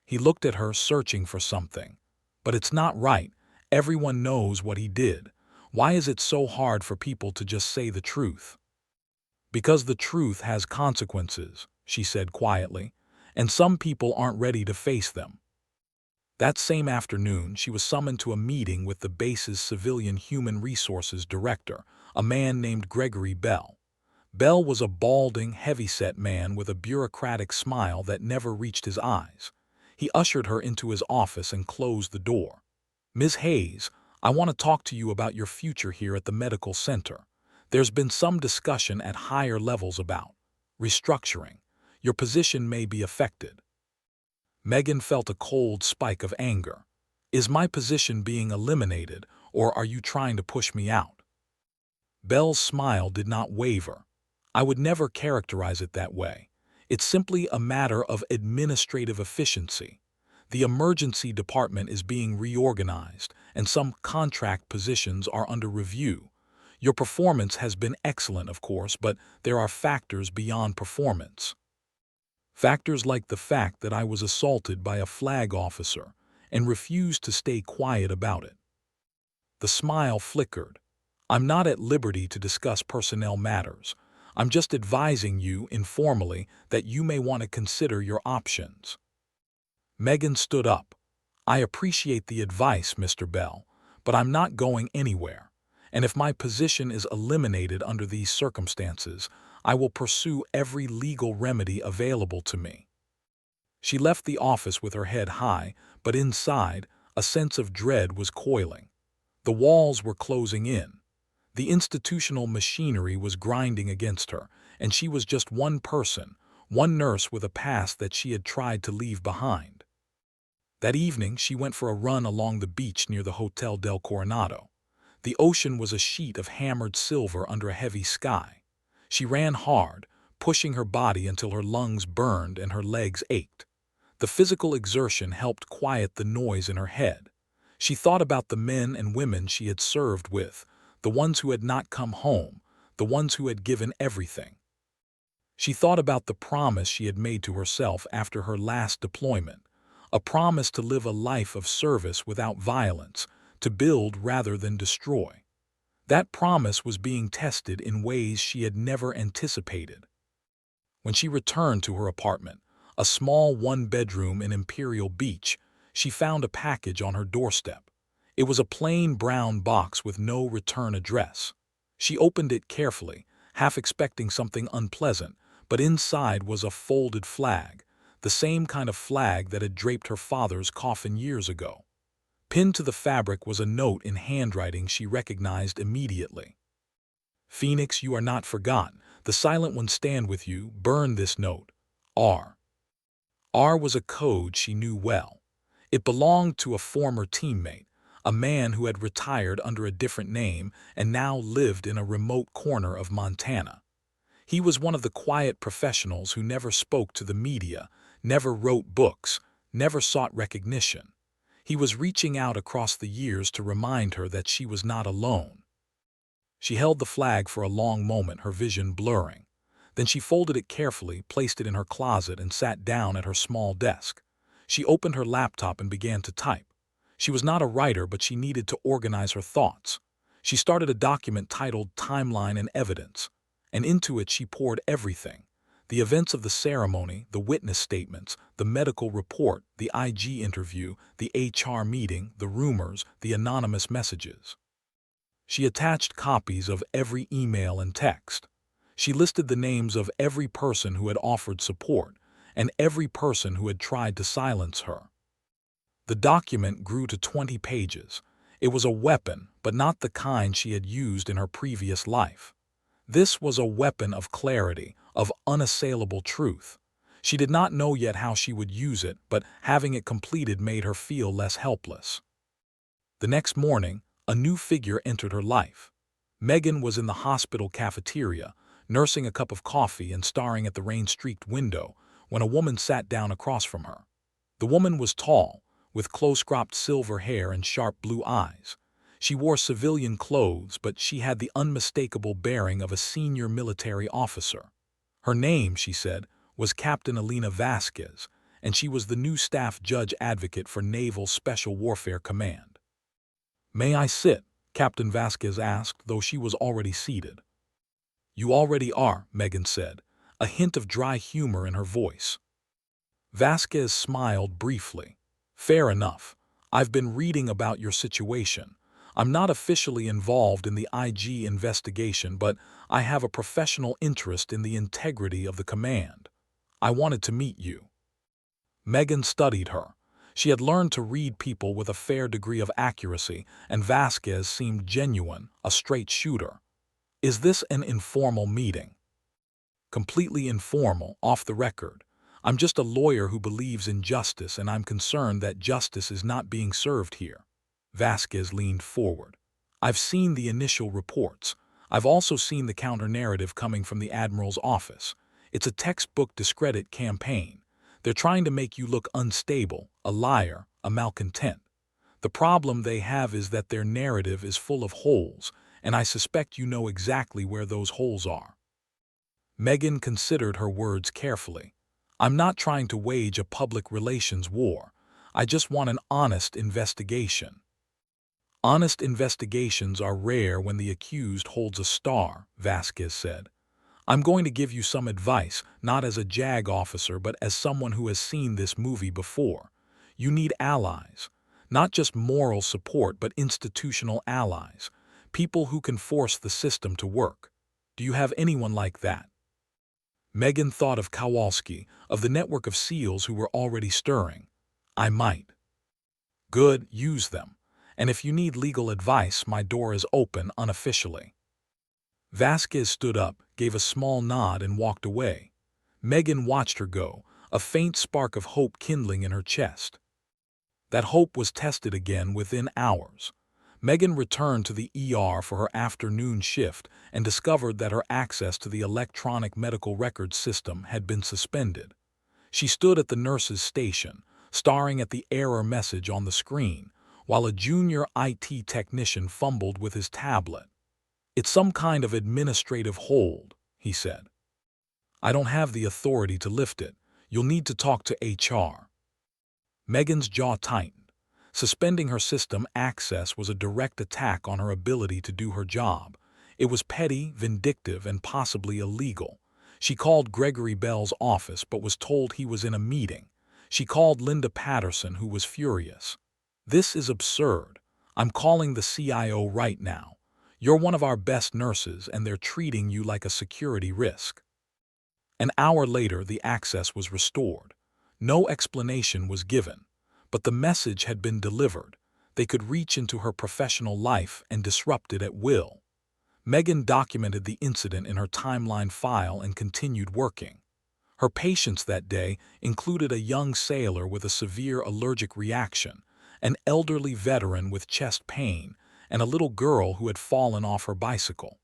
[SPEAKER 1] He looked at her, searching for something. "But it's not right. Everyone knows what he did. Why is it so hard for people to just say the truth?" "Because the truth has consequences," she said quietly, "and some people aren't ready to face them." That same afternoon, she was summoned to a meeting with the base's civilian human resources director, a man named Gregory Bell. Bell was a balding, heavy-set man with a bureaucratic smile that never reached his eyes. He ushered her into his office and closed the door. "Ms. Hayes, I want to talk to you about your future here at the medical center. There's been some discussion at higher levels about restructuring. Your position may be affected." Megan felt a cold spike of anger. "Is my position being eliminated, or are you trying to push me out?" Bell's smile did not waver. "I would never characterize it that way. It's simply a matter of administrative efficiency. The emergency department is being reorganized, and some contract positions are under review. Your performance has been excellent, of course, but there are factors beyond performance. Factors like the fact that I was assaulted by a flag officer and refused to stay quiet about it." The smile flickered. "I'm not at liberty to discuss personnel matters. I'm just advising you informally that you may want to consider your options." Megan stood up. "I appreciate the advice, Mr. Bell, but I'm not going anywhere. And if my position is eliminated under these circumstances, I will pursue every legal remedy available to me." She left the office with her head high, but inside, a sense of dread was coiling. The walls were closing in. The institutional machinery was grinding against her, and she was just one person, one nurse with a past that she had tried to leave behind. That evening, she went for a run along the beach near the Hotel del Coronado. The ocean was a sheet of hammered silver under a heavy sky. She ran hard, pushing her body until her lungs burned and her legs ached. The physical exertion helped quiet the noise in her head. She thought about the men and women she had served with, the ones who had not come home, the ones who had given everything. She thought about the promise she had made to herself after her last deployment, a promise to live a life of service without violence, to build rather than destroy. That promise was being tested in ways she had never anticipated. When she returned to her apartment, a small one-bedroom in Imperial Beach, she found a package on her doorstep. It was a plain brown box with no return address. She opened it carefully, half expecting something unpleasant, but inside was a folded flag, the same kind of flag that had draped her father's coffin years ago. Pinned to the fabric was a note in handwriting she recognized immediately. "Phoenix, you are not forgotten. The silent ones stand with you. Burn this note. R." R was a code she knew well. It belonged to a former teammate, a man who had retired under a different name and now lived in a remote corner of Montana. He was one of the quiet professionals who never spoke to the media, never wrote books, never sought recognition. He was reaching out across the years to remind her that she was not alone. She held the flag for a long moment, her vision blurring. Then she folded it carefully, placed it in her closet, and sat down at her small desk. She opened her laptop and began to type. She was not a writer, but she needed to organize her thoughts. She started a document titled Timeline and Evidence, and into it she poured everything: the events of the ceremony, the witness statements, the medical report, the IG interview, the HR meeting, the rumors, the anonymous messages. She attached copies of every email and text. She listed the names of every person who had offered support and every person who had tried to silence her. The document grew to 20 pages. It was a weapon, but not the kind she had used in her previous life. This was a weapon of clarity, of unassailable truth. She did not know yet how she would use it, but having it completed made her feel less helpless. The next morning, a new figure entered her life. Megan was in the hospital cafeteria, nursing a cup of coffee and staring at the rain-streaked window, when a woman sat down across from her. The woman was tall, with close-cropped silver hair and sharp blue eyes. She wore civilian clothes, but she had the unmistakable bearing of a senior military officer. Her name, she said, was Captain Elena Vasquez, and she was the new staff judge advocate for Naval Special Warfare Command. "May I sit?" Captain Vasquez asked, though she was already seated. "You already are," Megan said, a hint of dry humor in her voice. Vasquez smiled briefly. "Fair enough. I've been reading about your situation. I'm not officially involved in the IG investigation, but I have a professional interest in the integrity of the command. I wanted to meet you." Megan studied her. She had learned to read people with a fair degree of accuracy, and Vasquez seemed genuine, a straight shooter. "Is this an informal meeting?" "Completely informal, off the record. I'm just a lawyer who believes in justice, and I'm concerned that justice is not being served here." Vasquez leaned forward. "I've seen the initial reports. I've also seen the counter-narrative coming from the Admiral's office. It's a textbook discredit campaign. They're trying to make you look unstable, a liar, a malcontent. The problem they have is that their narrative is full of holes, and I suspect you know exactly where those holes are." Megan considered her words carefully. "I'm not trying to wage a public relations war. I just want an honest investigation." "Honest investigations are rare when the accused holds a star," Vasquez said. "I'm going to give you some advice, not as a JAG officer, but as someone who has seen this movie before. You need allies. Not just moral support, but institutional allies. People who can force the system to work. Do you have anyone like that?" Megan thought of Kowalski, of the network of SEALs who were already stirring. "I might." "Good, use them. And if you need legal advice, my door is open unofficially." Vasquez stood up, gave a small nod, and walked away. Megan watched her go, a faint spark of hope kindling in her chest. That hope was tested again within hours. Megan returned to the ER for her afternoon shift and discovered that her access to the electronic medical records system had been suspended. She stood at the nurse's station, staring at the error message on the screen, while a junior IT technician fumbled with his tablet. "It's some kind of administrative hold," he said. "I don't have the authority to lift it. You'll need to talk to HR." Megan's jaw tightened. Suspending her system access was a direct attack on her ability to do her job. It was petty, vindictive, and possibly illegal. She called Gregory Bell's office but was told he was in a meeting. She called Linda Patterson, who was furious. "This is absurd. I'm calling the CIO right now. You're one of our best nurses, and they're treating you like a security risk." An hour later, the access was restored. No explanation was given, but the message had been delivered. They could reach into her professional life and disrupt it at will. Megan documented the incident in her timeline file and continued working. Her patients that day included a young sailor with a severe allergic reaction, an elderly veteran with chest pain, and a little girl who had fallen off her bicycle.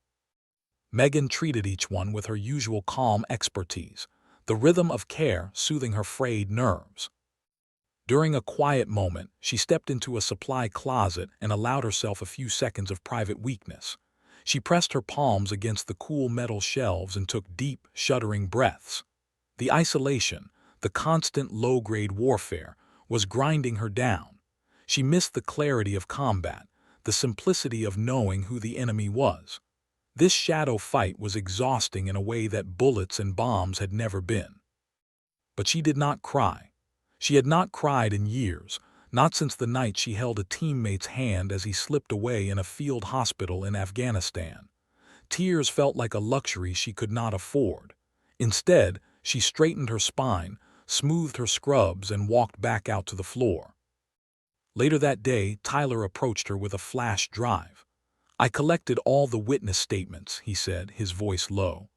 [SPEAKER 1] Megan treated each one with her usual calm expertise, the rhythm of care soothing her frayed nerves. During a quiet moment, she stepped into a supply closet and allowed herself a few seconds of private weakness. She pressed her palms against the cool metal shelves and took deep, shuddering breaths. The isolation, the constant low-grade warfare, was grinding her down. She missed the clarity of combat, the simplicity of knowing who the enemy was. This shadow fight was exhausting in a way that bullets and bombs had never been. But she did not cry. She had not cried in years, not since the night she held a teammate's hand as he slipped away in a field hospital in Afghanistan. Tears felt like a luxury she could not afford. Instead, she straightened her spine, smoothed her scrubs, and walked back out to the floor. Later that day, Tyler approached her with a flash drive. "I collected all the witness statements," he said, his voice low.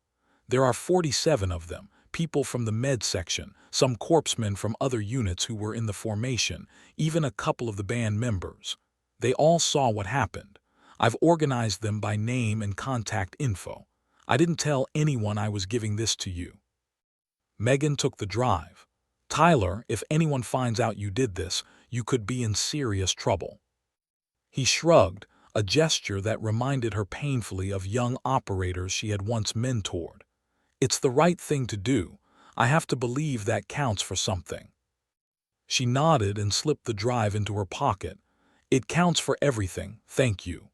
[SPEAKER 1] "There are 47 of them, people from the med section, some corpsmen from other units who were in the formation, even a couple of the band members. They all saw what happened. I've organized them by name and contact info. I didn't tell anyone I was giving this to you." Megan took the drive. "Tyler, if anyone finds out you did this, you could be in serious trouble." He shrugged, a gesture that reminded her painfully of young operators she had once mentored. "It's the right thing to do. I have to believe that counts for something." She nodded and slipped the drive into her pocket. "It counts for everything, thank you."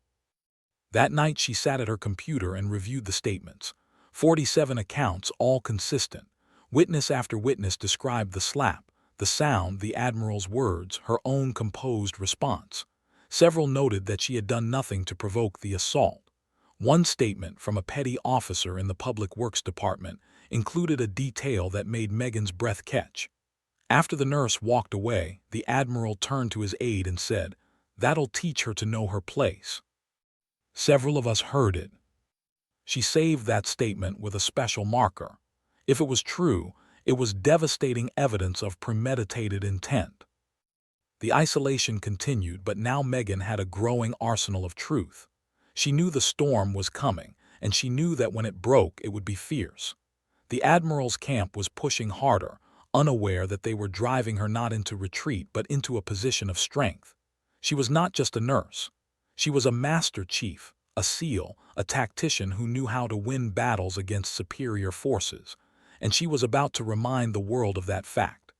[SPEAKER 1] That night she sat at her computer and reviewed the statements. 47 accounts, all consistent. Witness after witness described the slap, the sound, the Admiral's words, her own composed response. Several noted that she had done nothing to provoke the assault. One statement from a petty officer in the Public Works Department included a detail that made Megan's breath catch. After the nurse walked away, the Admiral turned to his aide and said, "That'll teach her to know her place." Several of us heard it. She saved that statement with a special marker. If it was true, it was devastating evidence of premeditated intent. The isolation continued, but now Megan had a growing arsenal of truth. She knew the storm was coming, and she knew that when it broke, it would be fierce. The Admiral's camp was pushing harder, unaware that they were driving her not into retreat but into a position of strength. She was not just a nurse. She was a master chief, a SEAL, a tactician who knew how to win battles against superior forces, and she was about to remind the world of that fact.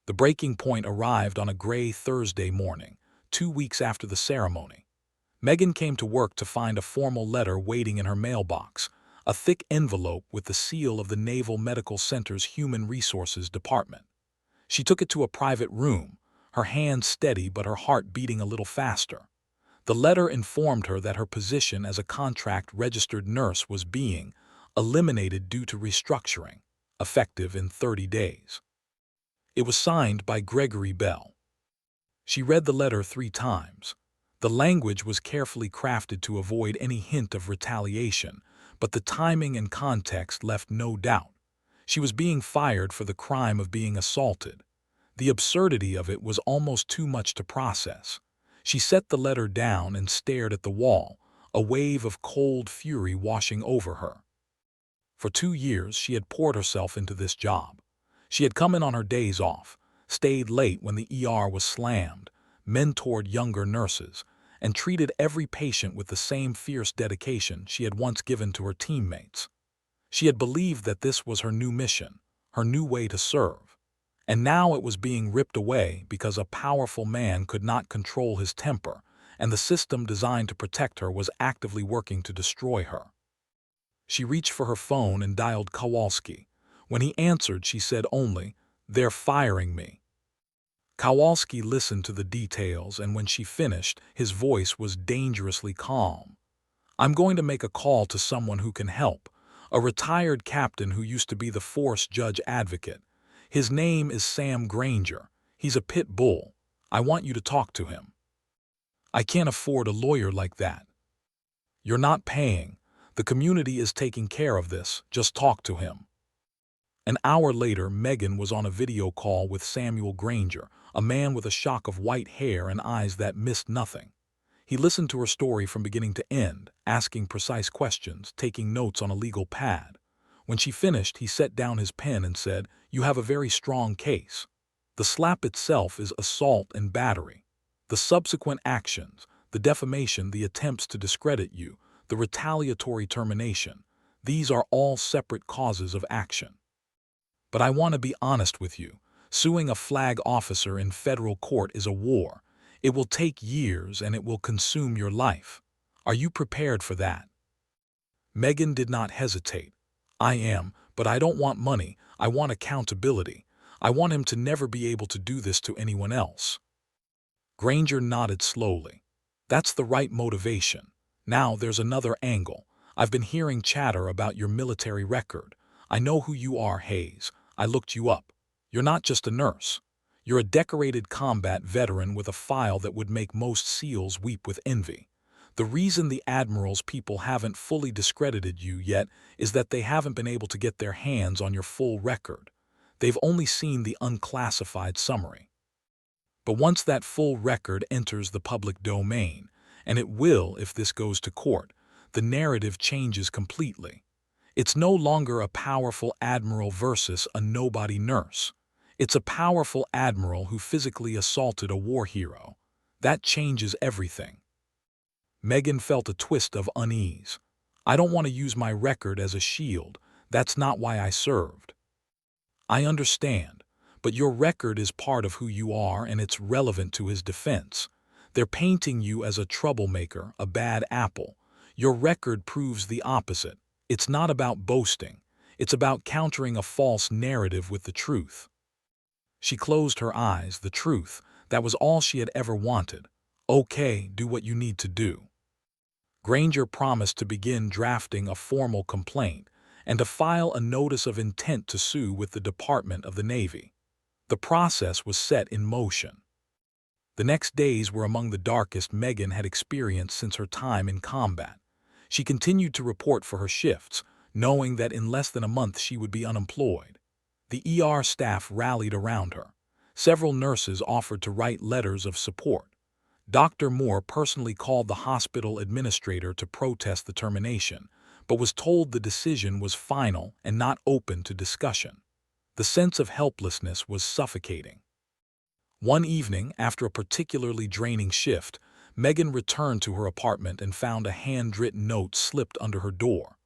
[SPEAKER 1] The breaking point arrived on a gray Thursday morning, 2 weeks after the ceremony. Megan came to work to find a formal letter waiting in her mailbox, a thick envelope with the seal of the Naval Medical Center's Human Resources Department. She took it to a private room, her hand steady but her heart beating a little faster. The letter informed her that her position as a contract-registered nurse was being eliminated due to restructuring, effective in 30 days. It was signed by Gregory Bell. She read the letter 3 times. The language was carefully crafted to avoid any hint of retaliation, but the timing and context left no doubt. She was being fired for the crime of being assaulted. The absurdity of it was almost too much to process. She set the letter down and stared at the wall, a wave of cold fury washing over her. For 2 years she had poured herself into this job. She had come in on her days off, stayed late when the ER was slammed, mentored younger nurses, and treated every patient with the same fierce dedication she had once given to her teammates. She had believed that this was her new mission, her new way to serve. And now it was being ripped away because a powerful man could not control his temper, and the system designed to protect her was actively working to destroy her. She reached for her phone and dialed Kowalski. When he answered, she said only, "They're firing me." Kowalski listened to the details, and when she finished, his voice was dangerously calm. "I'm going to make a call to someone who can help, a retired captain who used to be the force judge advocate. His name is Sam Granger. He's a pit bull. I want you to talk to him." "I can't afford a lawyer like that." "You're not paying. The community is taking care of this. Just talk to him." An hour later, Megan was on a video call with Samuel Granger, a man with a shock of white hair and eyes that missed nothing. He listened to her story from beginning to end, asking precise questions, taking notes on a legal pad. When she finished, he set down his pen and said, "You have a very strong case. The slap itself is assault and battery. The subsequent actions, the defamation, the attempts to discredit you, the retaliatory termination, these are all separate causes of action. But I want to be honest with you. Suing a flag officer in federal court is a war. It will take years and it will consume your life. Are you prepared for that?" Megan did not hesitate. "I am, but I don't want money. I want accountability. I want him to never be able to do this to anyone else." Granger nodded slowly. "That's the right motivation. Now there's another angle. I've been hearing chatter about your military record. I know who you are, Hayes. I looked you up. You're not just a nurse. You're a decorated combat veteran with a file that would make most SEALs weep with envy. The reason the Admiral's people haven't fully discredited you yet is that they haven't been able to get their hands on your full record. They've only seen the unclassified summary. But once that full record enters the public domain, and it will if this goes to court, the narrative changes completely. It's no longer a powerful admiral versus a nobody nurse. It's a powerful admiral who physically assaulted a war hero. That changes everything." Megan felt a twist of unease. "I don't want to use my record as a shield. That's not why I served." "I understand, but your record is part of who you are and it's relevant to his defense. They're painting you as a troublemaker, a bad apple. Your record proves the opposite. It's not about boasting. It's about countering a false narrative with the truth." She closed her eyes. The truth, that was all she had ever wanted. "Okay, do what you need to do." Granger promised to begin drafting a formal complaint and to file a notice of intent to sue with the Department of the Navy. The process was set in motion. The next days were among the darkest Megan had experienced since her time in combat. She continued to report for her shifts, knowing that in less than a month she would be unemployed. The ER staff rallied around her. Several nurses offered to write letters of support. Dr. Moore personally called the hospital administrator to protest the termination, but was told the decision was final and not open to discussion. The sense of helplessness was suffocating. One evening, after a particularly draining shift, Megan returned to her apartment and found a handwritten note slipped under her door.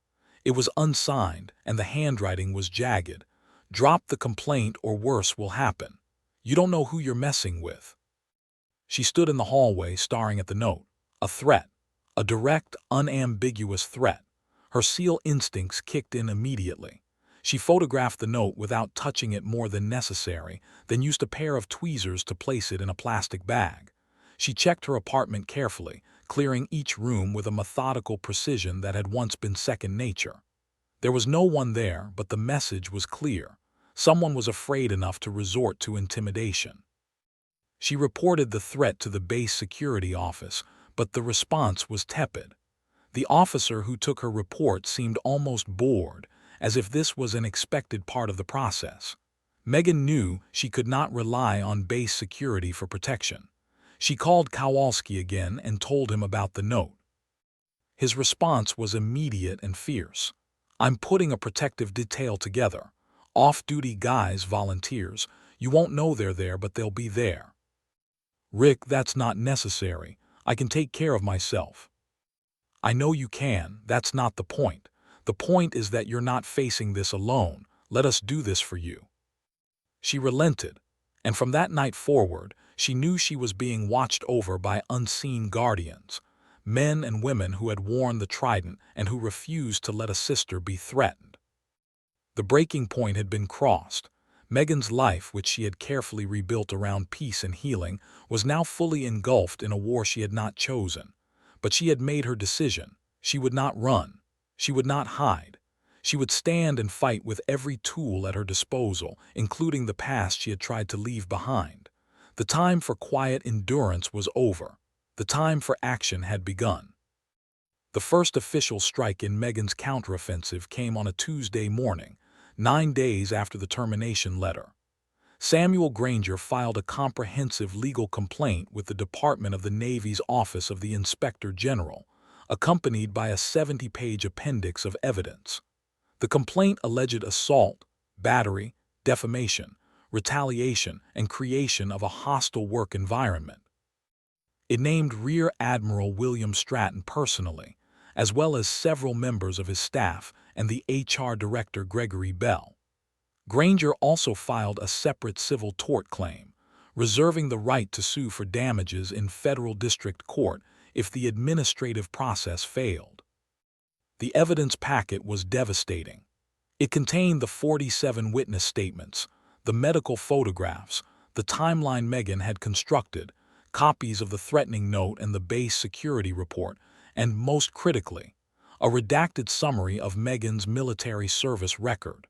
[SPEAKER 1] It was unsigned, and the handwriting was jagged. "Drop the complaint or worse will happen. You don't know who you're messing with." She stood in the hallway staring at the note. A threat. A direct, unambiguous threat. Her SEAL instincts kicked in immediately. She photographed the note without touching it more than necessary, then used a pair of tweezers to place it in a plastic bag. She checked her apartment carefully, clearing each room with a methodical precision that had once been second nature. There was no one there, but the message was clear. Someone was afraid enough to resort to intimidation. She reported the threat to the base security office, but the response was tepid. The officer who took her report seemed almost bored, as if this was an expected part of the process. Megan knew she could not rely on base security for protection. She called Kowalski again and told him about the note. His response was immediate and fierce. "I'm putting a protective detail together. Off-duty guys, volunteers. You won't know they're there, but they'll be there." "Rick, that's not necessary. I can take care of myself." "I know you can. That's not the point. The point is that you're not facing this alone. Let us do this for you." She relented, and from that night forward, she knew she was being watched over by unseen guardians, men and women who had worn the trident and who refused to let a sister be threatened. The breaking point had been crossed. Megan's life, which she had carefully rebuilt around peace and healing, was now fully engulfed in a war she had not chosen. But she had made her decision. She would not run. She would not hide. She would stand and fight with every tool at her disposal, including the past she had tried to leave behind. The time for quiet endurance was over. The time for action had begun. The first official strike in Megan's counteroffensive came on a Tuesday morning, 9 days after the termination letter. Samuel Granger filed a comprehensive legal complaint with the Department of the Navy's Office of the Inspector General, accompanied by a 70-page appendix of evidence. The complaint alleged assault, battery, defamation, retaliation, and creation of a hostile work environment. It named Rear Admiral William Stratton personally, as well as several members of his staff and the HR Director Gregory Bell. Granger also filed a separate civil tort claim, reserving the right to sue for damages in federal district court if the administrative process failed. The evidence packet was devastating. It contained the 47 witness statements, the medical photographs, the timeline Megan had constructed, copies of the threatening note and the base security report, and, most critically, a redacted summary of Megan's military service record.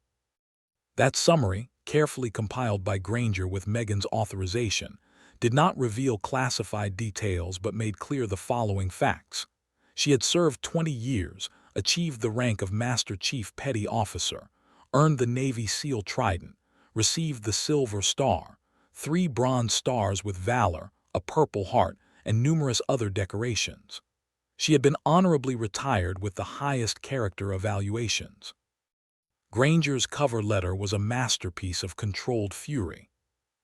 [SPEAKER 1] That summary, carefully compiled by Granger with Megan's authorization, did not reveal classified details but made clear the following facts. She had served 20 years, achieved the rank of Master Chief Petty Officer, earned the Navy SEAL Trident, received the Silver Star, 3 Bronze Stars with Valor, a Purple Heart, and numerous other decorations. She had been honorably retired with the highest character evaluations. Granger's cover letter was a masterpiece of controlled fury.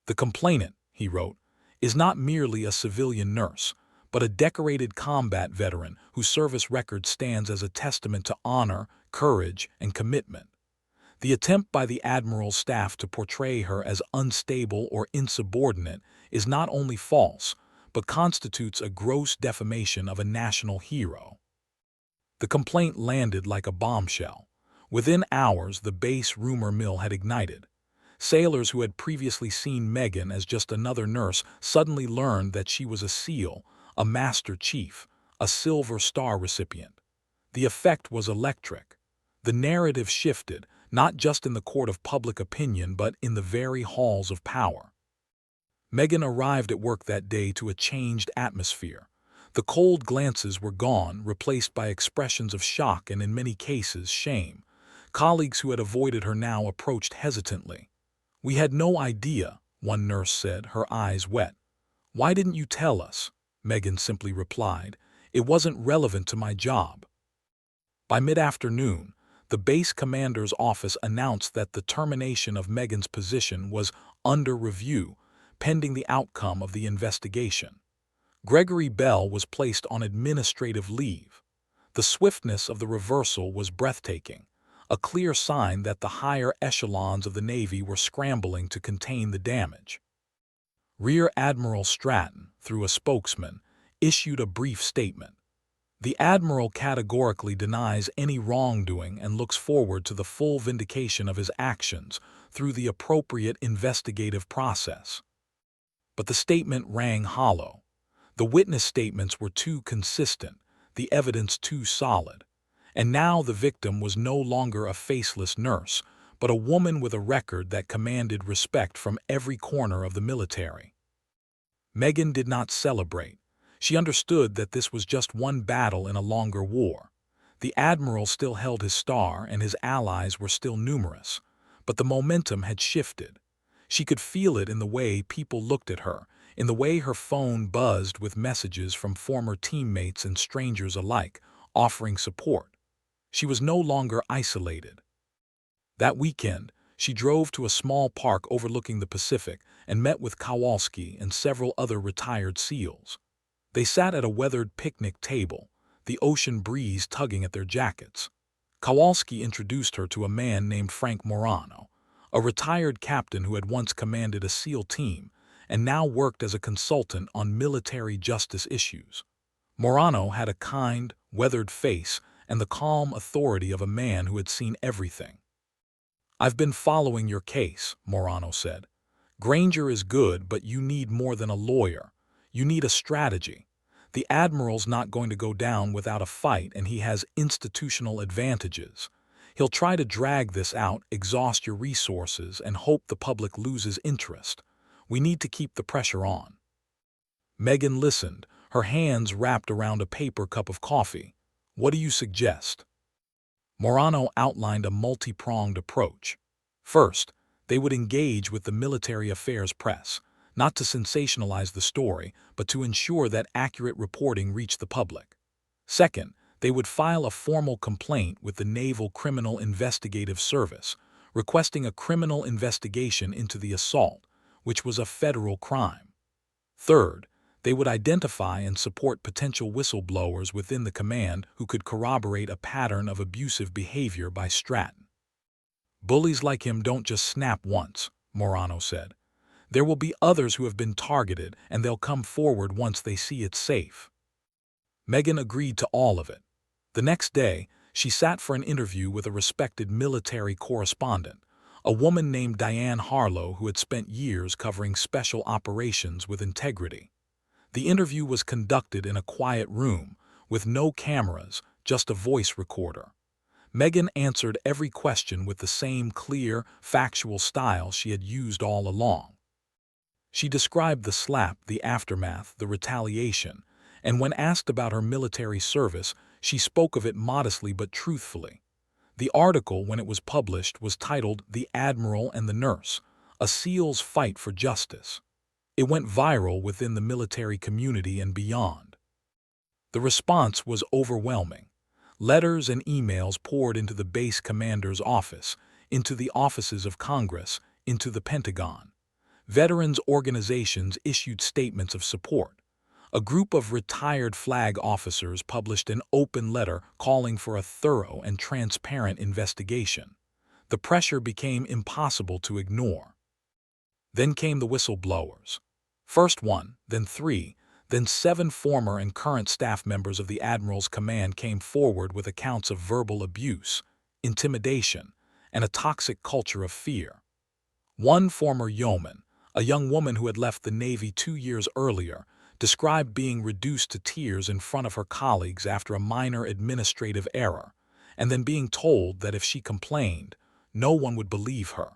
[SPEAKER 1] "The complainant," he wrote, "is not merely a civilian nurse, but a decorated combat veteran whose service record stands as a testament to honor, courage, and commitment. The attempt by the Admiral's staff to portray her as unstable or insubordinate is not only false, but constitutes a gross defamation of a national hero." The complaint landed like a bombshell. Within hours, the base rumor mill had ignited. Sailors who had previously seen Megan as just another nurse suddenly learned that she was a SEAL, a Master Chief, a Silver Star recipient. The effect was electric. The narrative shifted, not just in the court of public opinion but in the very halls of power. Megan arrived at work that day to a changed atmosphere. The cold glances were gone, replaced by expressions of shock and, in many cases, shame. Colleagues who had avoided her now approached hesitantly. "We had no idea," one nurse said, her eyes wet. "Why didn't you tell us?" Megan simply replied, "It wasn't relevant to my job." By mid-afternoon, the base commander's office announced that the termination of Megan's position was under review, pending the outcome of the investigation. Gregory Bell was placed on administrative leave. The swiftness of the reversal was breathtaking, a clear sign that the higher echelons of the Navy were scrambling to contain the damage. Rear Admiral Stratton, through a spokesman, issued a brief statement. "The Admiral categorically denies any wrongdoing and looks forward to the full vindication of his actions through the appropriate investigative process." But the statement rang hollow. The witness statements were too consistent, the evidence too solid. And now the victim was no longer a faceless nurse, but a woman with a record that commanded respect from every corner of the military. Megan did not celebrate. She understood that this was just one battle in a longer war. The Admiral still held his star and his allies were still numerous, but the momentum had shifted. She could feel it in the way people looked at her, in the way her phone buzzed with messages from former teammates and strangers alike, offering support. She was no longer isolated. That weekend, she drove to a small park overlooking the Pacific and met with Kowalski and several other retired SEALs. They sat at a weathered picnic table, the ocean breeze tugging at their jackets. Kowalski introduced her to a man named Frank Morano, a retired captain who had once commanded a SEAL team and now worked as a consultant on military justice issues. Morano had a kind, weathered face and the calm authority of a man who had seen everything. "I've been following your case," Morano said. "Granger is good, but you need more than a lawyer. You need a strategy. The Admiral's not going to go down without a fight, and he has institutional advantages. He'll try to drag this out, exhaust your resources, and hope the public loses interest. We need to keep the pressure on." Megan listened, her hands wrapped around a paper cup of coffee. "What do you suggest?" Morano outlined a multi-pronged approach. First, they would engage with the military affairs press, not to sensationalize the story, but to ensure that accurate reporting reached the public. Second, they would file a formal complaint with the Naval Criminal Investigative Service, requesting a criminal investigation into the assault, which was a federal crime. Third, they would identify and support potential whistleblowers within the command who could corroborate a pattern of abusive behavior by Stratton. Bullies like him don't just snap once, Morano said. There will be others who have been targeted, and they'll come forward once they see it's safe. Megan agreed to all of it. The next day, she sat for an interview with a respected military correspondent, a woman named Diane Harlow who had spent years covering special operations with integrity. The interview was conducted in a quiet room, with no cameras, just a voice recorder. Megan answered every question with the same clear, factual style she had used all along. She described the slap, the aftermath, the retaliation, and when asked about her military service, she spoke of it modestly but truthfully. The article, when it was published, was titled "The Admiral and the Nurse: A SEAL's Fight for Justice." It went viral within the military community and beyond. The response was overwhelming. Letters and emails poured into the base commander's office, into the offices of Congress, into the Pentagon. Veterans organizations issued statements of support. A group of retired flag officers published an open letter calling for a thorough and transparent investigation. The pressure became impossible to ignore. Then came the whistleblowers. First one, then three, then 7 former and current staff members of the Admiral's command came forward with accounts of verbal abuse, intimidation, and a toxic culture of fear. One former yeoman, a young woman who had left the Navy 2 years earlier, described being reduced to tears in front of her colleagues after a minor administrative error, and then being told that if she complained, no one would believe her.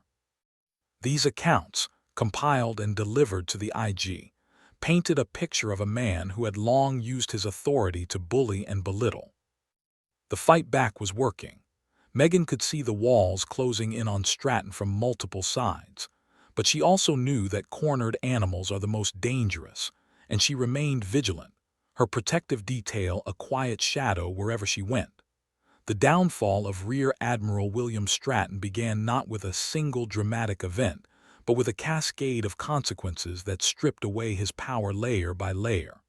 [SPEAKER 1] These accounts, compiled and delivered to the IG, painted a picture of a man who had long used his authority to bully and belittle. The fight back was working. Megan could see the walls closing in on Stratton from multiple sides, but she also knew that cornered animals are the most dangerous, and she remained vigilant, her protective detail a quiet shadow wherever she went. The downfall of Rear Admiral William Stratton began not with a single dramatic event, but with a cascade of consequences that stripped away his power layer by layer.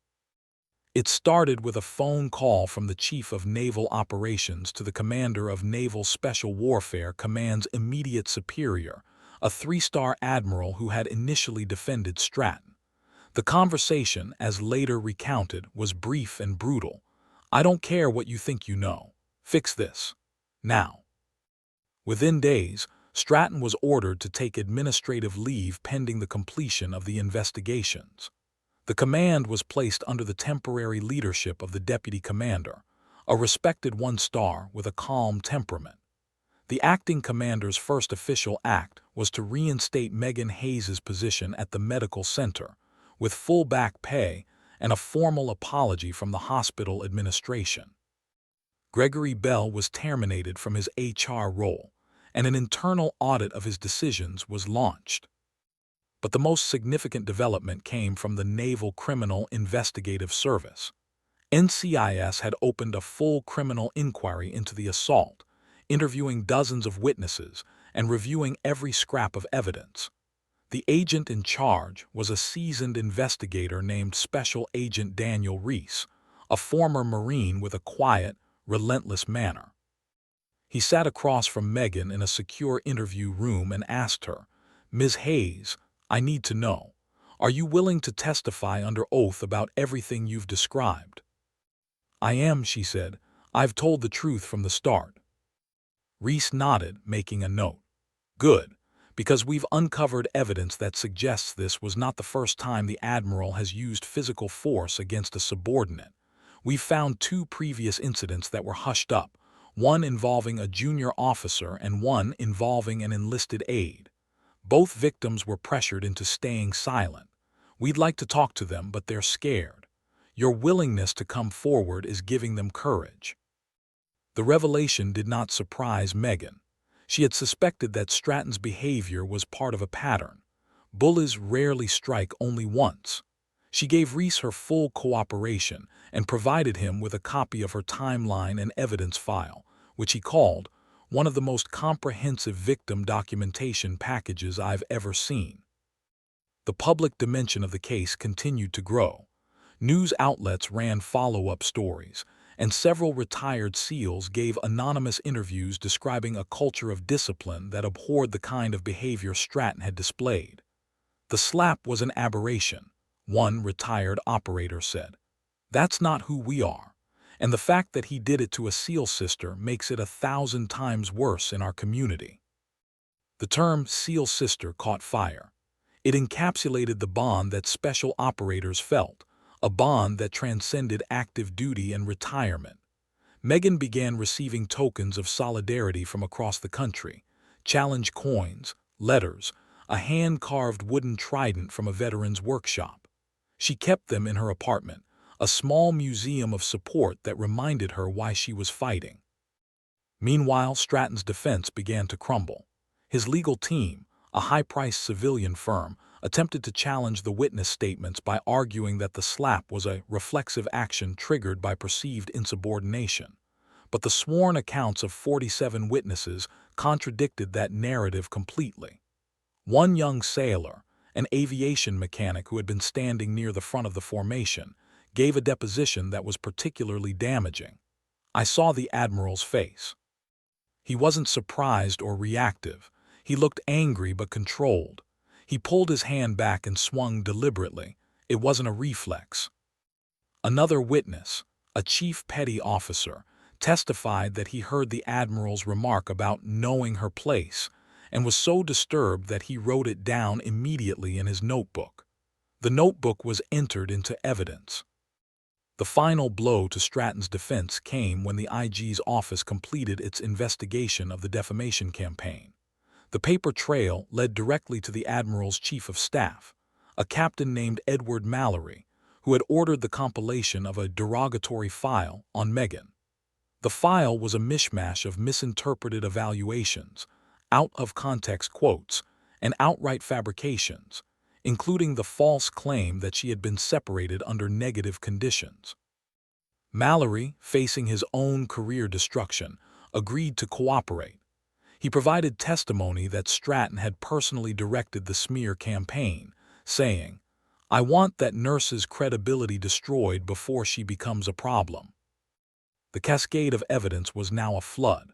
[SPEAKER 1] It started with a phone call from the Chief of Naval Operations to the Commander of Naval Special Warfare Command's immediate superior, a 3-star admiral who had initially defended Stratton. The conversation, as later recounted, was brief and brutal. "I don't care what you think you know. Fix this. Now." Within days, Stratton was ordered to take administrative leave pending the completion of the investigations. The command was placed under the temporary leadership of the deputy commander, a respected 1-star with a calm temperament. The acting commander's first official act was to reinstate Megan Hayes's position at the medical center, with full back pay and a formal apology from the hospital administration. Gregory Bell was terminated from his HR role, and an internal audit of his decisions was launched. But the most significant development came from the Naval Criminal Investigative Service. NCIS had opened a full criminal inquiry into the assault, interviewing dozens of witnesses and reviewing every scrap of evidence. The agent in charge was a seasoned investigator named Special Agent Daniel Reese, a former Marine with a quiet, relentless manner. He sat across from Megan in a secure interview room and asked her, "Ms. Hayes, I need to know, are you willing to testify under oath about everything you've described?" "I am," she said. "I've told the truth from the start." Reese nodded, making a note. "Good, because we've uncovered evidence that suggests this was not the first time the Admiral has used physical force against a subordinate. We've found 2 previous incidents that were hushed up, one involving a junior officer and one involving an enlisted aide. Both victims were pressured into staying silent. We'd like to talk to them, but they're scared. Your willingness to come forward is giving them courage." The revelation did not surprise Megan. She had suspected that Stratton's behavior was part of a pattern. Bullies rarely strike only once. She gave Reese her full cooperation and provided him with a copy of her timeline and evidence file, which he called one of the most comprehensive victim documentation packages I've ever seen. The public dimension of the case continued to grow. News outlets ran follow-up stories, and several retired SEALs gave anonymous interviews describing a culture of discipline that abhorred the kind of behavior Stratton had displayed. The slap was an aberration, one retired operator said. That's not who we are, and the fact that he did it to a SEAL sister makes it 1,000 times worse in our community. The term SEAL sister caught fire. It encapsulated the bond that special operators felt, a bond that transcended active duty and retirement. Megan began receiving tokens of solidarity from across the country: challenge coins, letters, a hand-carved wooden trident from a veteran's workshop. She kept them in her apartment, a small museum of support that reminded her why she was fighting. Meanwhile, Stratton's defense began to crumble. His legal team, a high-priced civilian firm, attempted to challenge the witness statements by arguing that the slap was a reflexive action triggered by perceived insubordination. But the sworn accounts of 47 witnesses contradicted that narrative completely. One young sailor, an aviation mechanic who had been standing near the front of the formation, gave a deposition that was particularly damaging. I saw the Admiral's face. He wasn't surprised or reactive. He looked angry but controlled. He pulled his hand back and swung deliberately. It wasn't a reflex. Another witness, a chief petty officer, testified that he heard the Admiral's remark about knowing her place and was so disturbed that he wrote it down immediately in his notebook. The notebook was entered into evidence. The final blow to Stratton's defense came when the IG's office completed its investigation of the defamation campaign. The paper trail led directly to the Admiral's chief of staff, a captain named Edward Mallory, who had ordered the compilation of a derogatory file on Megan. The file was a mishmash of misinterpreted evaluations, out-of-context quotes, and outright fabrications, including the false claim that she had been separated under negative conditions. Mallory, facing his own career destruction, agreed to cooperate. He provided testimony that Stratton had personally directed the smear campaign, saying, "I want that nurse's credibility destroyed before she becomes a problem." The cascade of evidence was now a flood.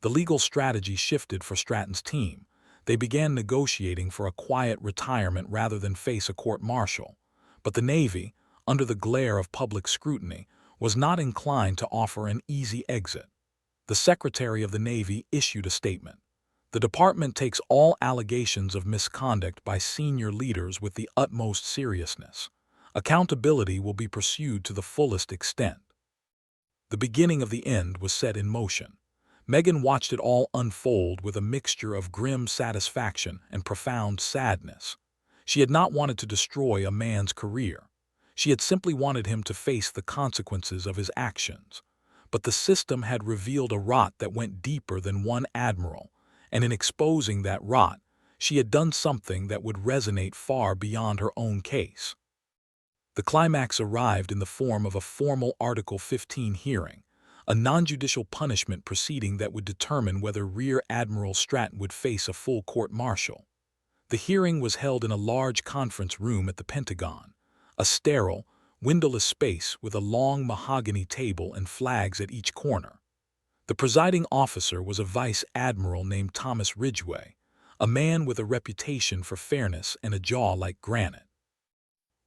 [SPEAKER 1] The legal strategy shifted for Stratton's team. They began negotiating for a quiet retirement rather than face a court-martial. But the Navy, under the glare of public scrutiny, was not inclined to offer an easy exit. The Secretary of the Navy issued a statement. "The department takes all allegations of misconduct by senior leaders with the utmost seriousness. Accountability will be pursued to the fullest extent." The beginning of the end was set in motion. Megan watched it all unfold with a mixture of grim satisfaction and profound sadness. She had not wanted to destroy a man's career. She had simply wanted him to face the consequences of his actions. But the system had revealed a rot that went deeper than one admiral, and in exposing that rot, she had done something that would resonate far beyond her own case. The climax arrived in the form of a formal Article 15 hearing, a non-judicial punishment proceeding that would determine whether Rear Admiral Stratton would face a full court-martial. The hearing was held in a large conference room at the Pentagon, a sterile, windowless space with a long mahogany table and flags at each corner. The presiding officer was a vice admiral named Thomas Ridgway, a man with a reputation for fairness and a jaw like granite.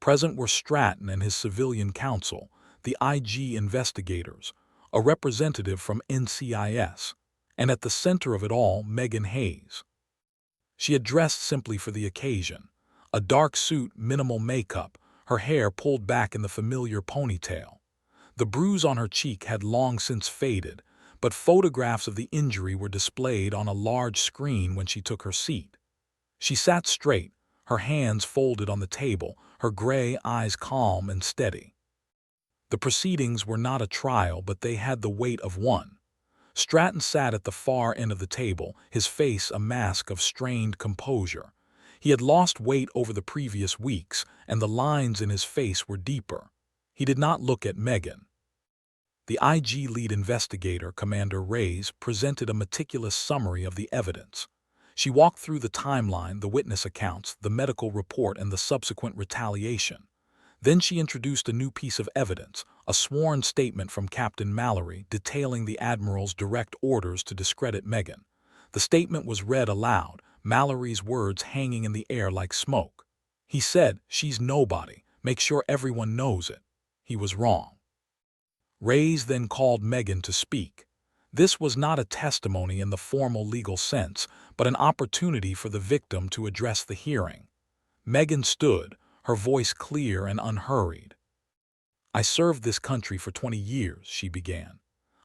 [SPEAKER 1] Present were Stratton and his civilian counsel, the IG investigators, a representative from NCIS, and at the center of it all, Megan Hayes. She had dressed simply for the occasion, a dark suit, minimal makeup, her hair pulled back in the familiar ponytail. The bruise on her cheek had long since faded, but photographs of the injury were displayed on a large screen when she took her seat. She sat straight, her hands folded on the table, her gray eyes calm and steady. The proceedings were not a trial, but they had the weight of one. Stratton sat at the far end of the table, his face a mask of strained composure. He had lost weight over the previous weeks, and the lines in his face were deeper. He did not look at Megan. The IG lead investigator, Commander Reyes, presented a meticulous summary of the evidence. She walked through the timeline, the witness accounts, the medical report, and the subsequent retaliation. Then she introduced a new piece of evidence, a sworn statement from Captain Mallory detailing the Admiral's direct orders to discredit Megan. The statement was read aloud, Mallory's words hanging in the air like smoke. He said, "She's nobody. Make sure everyone knows it." He was wrong. Reyes then called Megan to speak. This was not a testimony in the formal legal sense, but an opportunity for the victim to address the hearing. Megan stood, her voice clear and unhurried. "I served this country for 20 years, she began.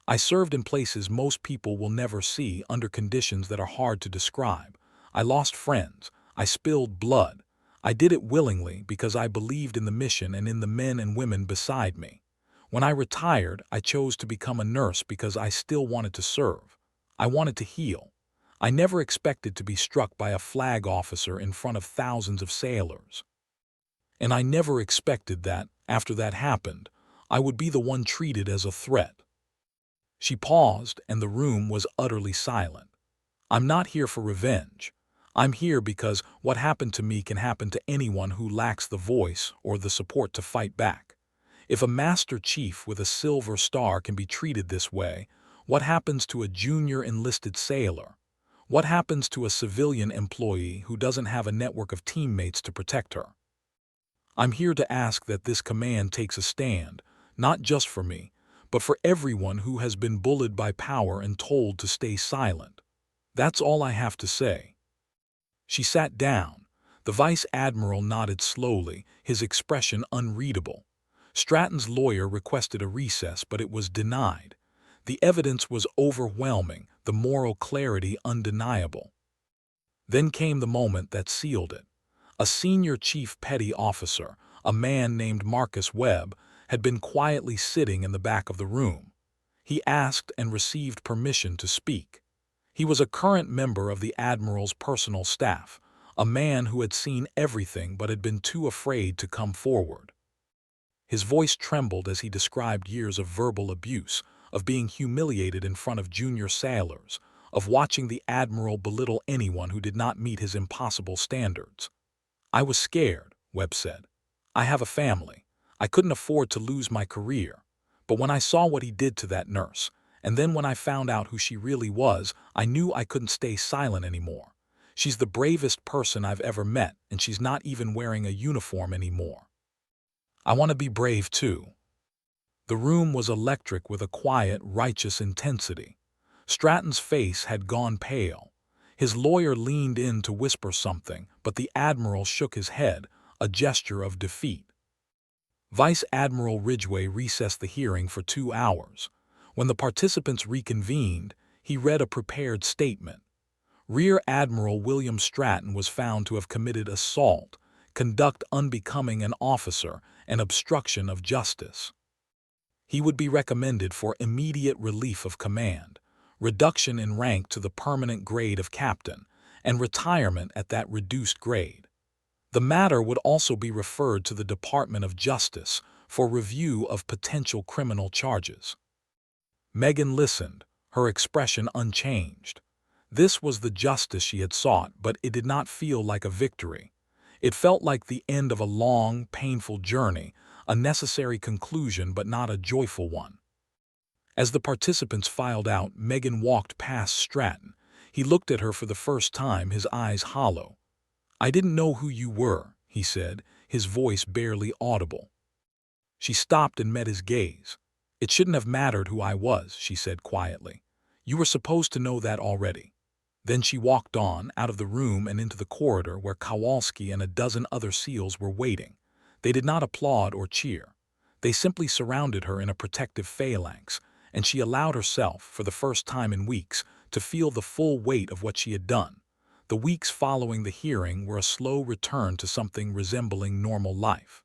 [SPEAKER 1] "I served in places most people will never see, under conditions that are hard to describe. I lost friends. I spilled blood. I did it willingly because I believed in the mission and in the men and women beside me. When I retired, I chose to become a nurse because I still wanted to serve. I wanted to heal. I never expected to be struck by a flag officer in front of thousands of sailors. And I never expected that, after that happened, I would be the one treated as a threat." She paused, and the room was utterly silent. "I'm not here for revenge. I'm here because what happened to me can happen to anyone who lacks the voice or the support to fight back. If a Master Chief with a silver star can be treated this way, what happens to a junior enlisted sailor? What happens to a civilian employee who doesn't have a network of teammates to protect her? I'm here to ask that this command takes a stand, not just for me, but for everyone who has been bullied by power and told to stay silent. That's all I have to say." She sat down. The Vice Admiral nodded slowly, his expression unreadable. Stratton's lawyer requested a recess, but it was denied. The evidence was overwhelming, the moral clarity undeniable. Then came the moment that sealed it. A senior chief petty officer, a man named Marcus Webb, had been quietly sitting in the back of the room. He asked and received permission to speak. He was a current member of the Admiral's personal staff, a man who had seen everything but had been too afraid to come forward. His voice trembled as he described years of verbal abuse, of being humiliated in front of junior sailors, of watching the Admiral belittle anyone who did not meet his impossible standards. "I was scared," Webb said. "I have a family. I couldn't afford to lose my career. But when I saw what he did to that nurse, and then when I found out who she really was, I knew I couldn't stay silent anymore. She's the bravest person I've ever met, and she's not even wearing a uniform anymore. I want to be brave too." The room was electric with a quiet, righteous intensity. Stratton's face had gone pale. His lawyer leaned in to whisper something, but the Admiral shook his head, a gesture of defeat. Vice Admiral Ridgway recessed the hearing for 2 hours. When the participants reconvened, he read a prepared statement. Rear Admiral William Stratton was found to have committed assault, conduct unbecoming an officer, and obstruction of justice. He would be recommended for immediate relief of command, reduction in rank to the permanent grade of captain, and retirement at that reduced grade. The matter would also be referred to the Department of Justice for review of potential criminal charges. Megan listened, her expression unchanged. This was the justice she had sought, but it did not feel like a victory. It felt like the end of a long, painful journey, a necessary conclusion but not a joyful one. As the participants filed out, Megan walked past Stratton. He looked at her for the first time, his eyes hollow. "I didn't know who you were," he said, his voice barely audible. She stopped and met his gaze. "It shouldn't have mattered who I was," she said quietly. "You were supposed to know that already." Then she walked on, out of the room and into the corridor where Kowalski and a dozen other SEALs were waiting. They did not applaud or cheer. They simply surrounded her in a protective phalanx, and she allowed herself, for the first time in weeks, to feel the full weight of what she had done. The weeks following the hearing were a slow return to something resembling normal life.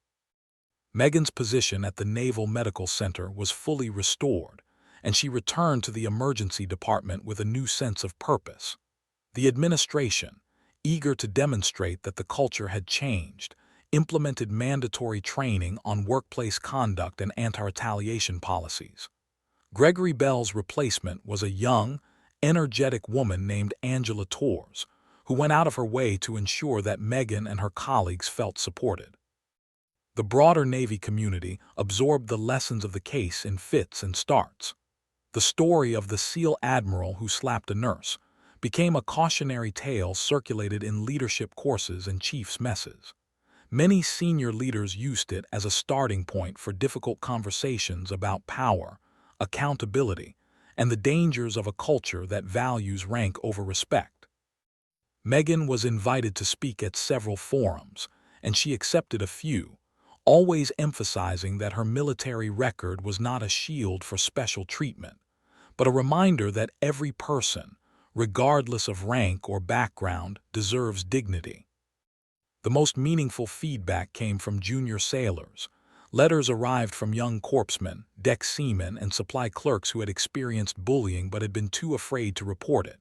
[SPEAKER 1] Megan's position at the Naval Medical Center was fully restored, and she returned to the emergency department with a new sense of purpose. The administration, eager to demonstrate that the culture had changed, implemented mandatory training on workplace conduct and anti-retaliation policies. Gregory Bell's replacement was a young, energetic woman named Angela Torres, who went out of her way to ensure that Megan and her colleagues felt supported. The broader Navy community absorbed the lessons of the case in fits and starts. The story of the SEAL Admiral who slapped a nurse became a cautionary tale circulated in leadership courses and chiefs' messes. Many senior leaders used it as a starting point for difficult conversations about power, accountability, and the dangers of a culture that values rank over respect. Megan was invited to speak at several forums, and she accepted a few, always emphasizing that her military record was not a shield for special treatment, but a reminder that every person, regardless of rank or background, deserves dignity. The most meaningful feedback came from junior sailors. Letters arrived from young corpsmen, deck seamen, and supply clerks who had experienced bullying but had been too afraid to report it.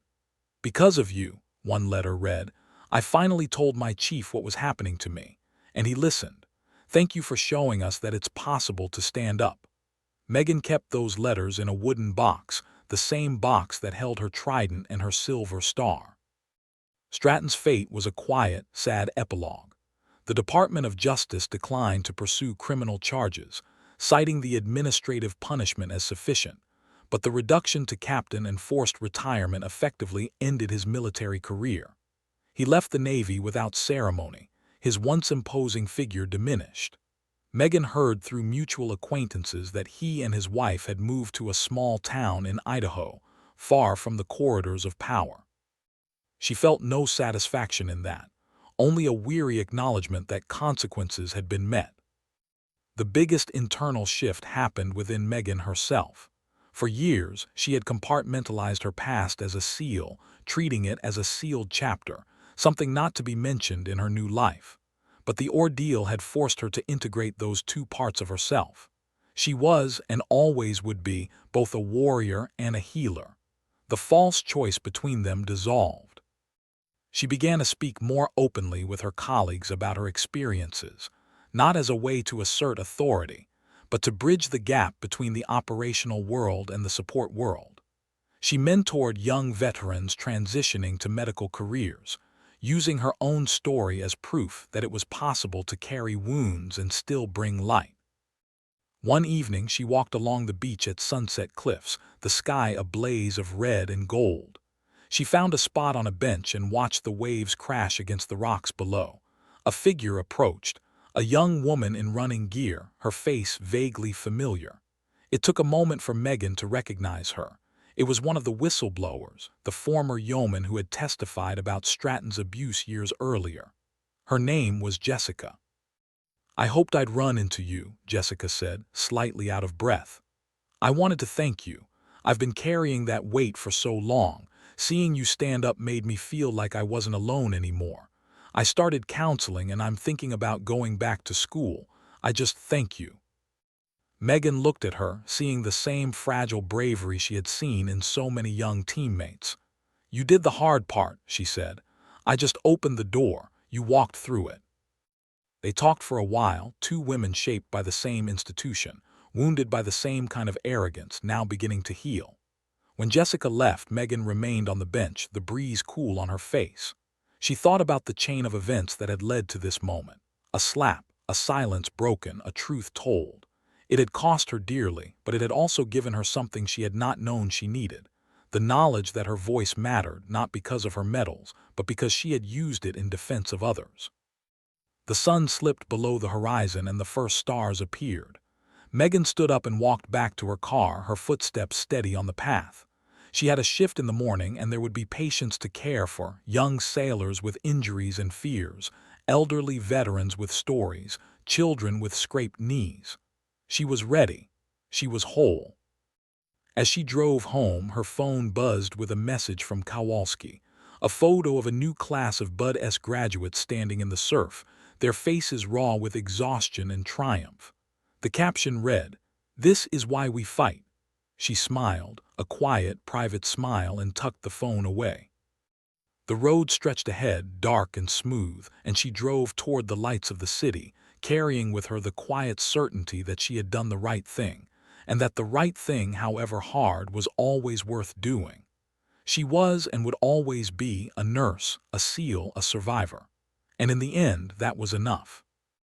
[SPEAKER 1] "Because of you," one letter read, "I finally told my chief what was happening to me, and he listened. Thank you for showing us that it's possible to stand up." Megan kept those letters in a wooden box, the same box that held her trident and her silver star. Stratton's fate was a quiet, sad epilogue. The Department of Justice declined to pursue criminal charges, citing the administrative punishment as sufficient, but the reduction to captain and forced retirement effectively ended his military career. He left the Navy without ceremony, his once imposing figure diminished. Megan heard through mutual acquaintances that he and his wife had moved to a small town in Idaho, far from the corridors of power. She felt no satisfaction in that, only a weary acknowledgement that consequences had been met. The biggest internal shift happened within Megan herself. For years, she had compartmentalized her past as a SEAL, treating it as a sealed chapter, something not to be mentioned in her new life. But the ordeal had forced her to integrate those two parts of herself. She was, and always would be, both a warrior and a healer. The false choice between them dissolved. She began to speak more openly with her colleagues about her experiences, not as a way to assert authority, but to bridge the gap between the operational world and the support world. She mentored young veterans transitioning to medical careers, using her own story as proof that it was possible to carry wounds and still bring light. One evening, she walked along the beach at Sunset Cliffs, the sky a blaze of red and gold. She found a spot on a bench and watched the waves crash against the rocks below. A figure approached, a young woman in running gear, her face vaguely familiar. It took a moment for Megan to recognize her. It was one of the whistleblowers, the former yeoman who had testified about Stratton's abuse years earlier. Her name was Jessica. "I hoped I'd run into you," Jessica said, slightly out of breath. "I wanted to thank you. I've been carrying that weight for so long. Seeing you stand up made me feel like I wasn't alone anymore. I started counseling and I'm thinking about going back to school. I just thank you." Megan looked at her, seeing the same fragile bravery she had seen in so many young teammates. "You did the hard part," she said. "I just opened the door. You walked through it." They talked for a while, two women shaped by the same institution, wounded by the same kind of arrogance, now beginning to heal. When Jessica left, Megan remained on the bench, the breeze cool on her face. She thought about the chain of events that had led to this moment. A slap, a silence broken, a truth told. It had cost her dearly, but it had also given her something she had not known she needed. The knowledge that her voice mattered, not because of her medals, but because she had used it in defense of others. The sun slipped below the horizon and the first stars appeared. Megan stood up and walked back to her car, her footsteps steady on the path. She had a shift in the morning and there would be patients to care for, young sailors with injuries and fears, elderly veterans with stories, children with scraped knees. She was ready. She was whole. As she drove home, her phone buzzed with a message from Kowalski, a photo of a new class of Bud S graduates standing in the surf, their faces raw with exhaustion and triumph. The caption read, "This is why we fight." She smiled, a quiet, private smile, and tucked the phone away. The road stretched ahead, dark and smooth, and she drove toward the lights of the city, carrying with her the quiet certainty that she had done the right thing, and that the right thing, however hard, was always worth doing. She was and would always be a nurse, a SEAL, a survivor. And in the end, that was enough.